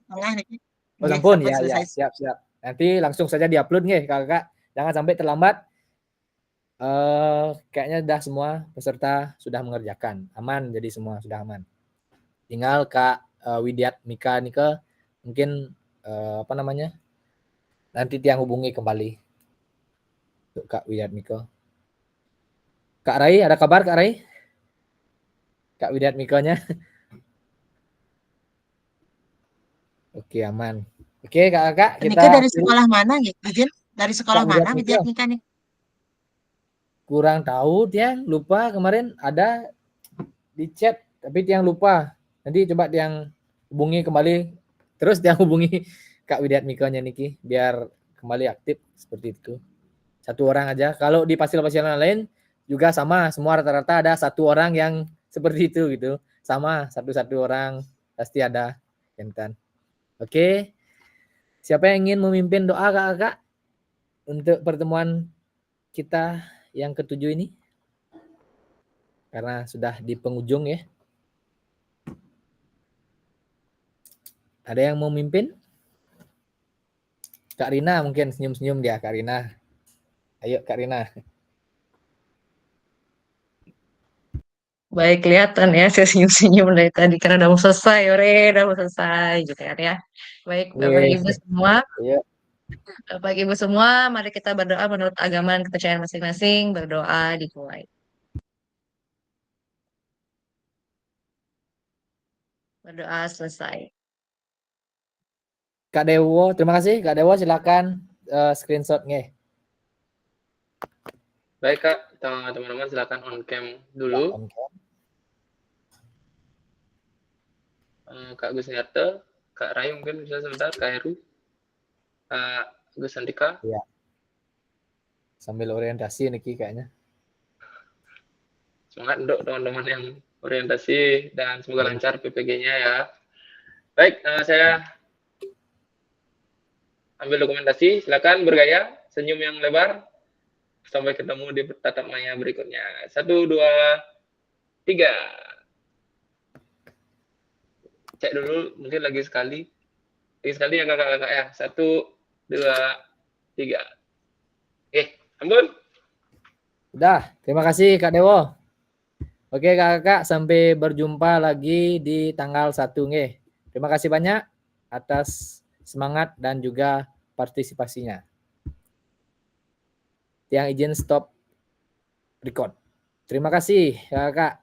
Oh, sampun ya, siap. Nanti langsung saja diupload Kakak. Jangan sampai terlambat. Kayaknya sudah semua peserta sudah mengerjakan. Aman, jadi semua sudah aman. Tinggal Kak Widyat Mika Nika mungkin nanti tiang hubungi kembali untuk Kak Widyat Mika. Kak Rai, ada kabar Kak Rai? Kak Widyat Mika-nya? Oke, aman. Oke, Kakak, kita dari sekolah mana gitu? Dari sekolah mana Widyat Mika nih? Kurang tahu tiang, lupa kemarin ada di chat, tapi tiang lupa. Nanti coba tiang hubungi kembali. Terus dia hubungi Kak Widyat Mika-nya Niki biar kembali aktif seperti itu. Satu orang aja. Kalau di pasil-pasil lain juga sama, semua rata-rata ada satu orang yang seperti itu gitu. Sama, satu-satu orang pasti ada. Kentan. Oke. Siapa yang ingin memimpin doa Kakak untuk pertemuan kita yang ke-7 ini? Karena sudah di penghujung ya. Ada yang mau mimpin? Kak Rina mungkin senyum-senyum dia, Kak Rina. Ayo Kak Rina. Baik, kelihatan ya saya senyum-senyum dari tadi karena udah mau selesai, udah mau selesai gitu kan ya. Baik, Bapak Ibu semua. Bapak Ibu semua, mari kita berdoa menurut agama dan kepercayaan masing-masing. Berdoa dimulai. Berdoa selesai. Kak Dewo, terima kasih. Kak Dewo silakan screenshot nih. Baik Kak, teman-teman silakan on cam dulu. Kak Gus Nyata, Kak Rai mungkin bisa sebentar, Kak Heru, Kak Gus Santika. Iya. Sambil orientasi nih kayaknya. Semangat untuk teman-teman yang orientasi dan semoga lancar PPG-nya ya. Baik, saya ambil dokumentasi, silakan bergaya, senyum yang lebar. Sampai ketemu di tatap maya berikutnya. 1, 2, 3. Cek dulu, mungkin lagi sekali. Lagi sekali ya kakak-kakak ya. 1, 2, 3. Ampun. Udah, terima kasih Kak Dewo. Oke kakak, sampai berjumpa lagi di tanggal 1 nggih. Terima kasih banyak atas semangat dan juga partisipasinya. Yang izin stop record. Terima kasih kakak.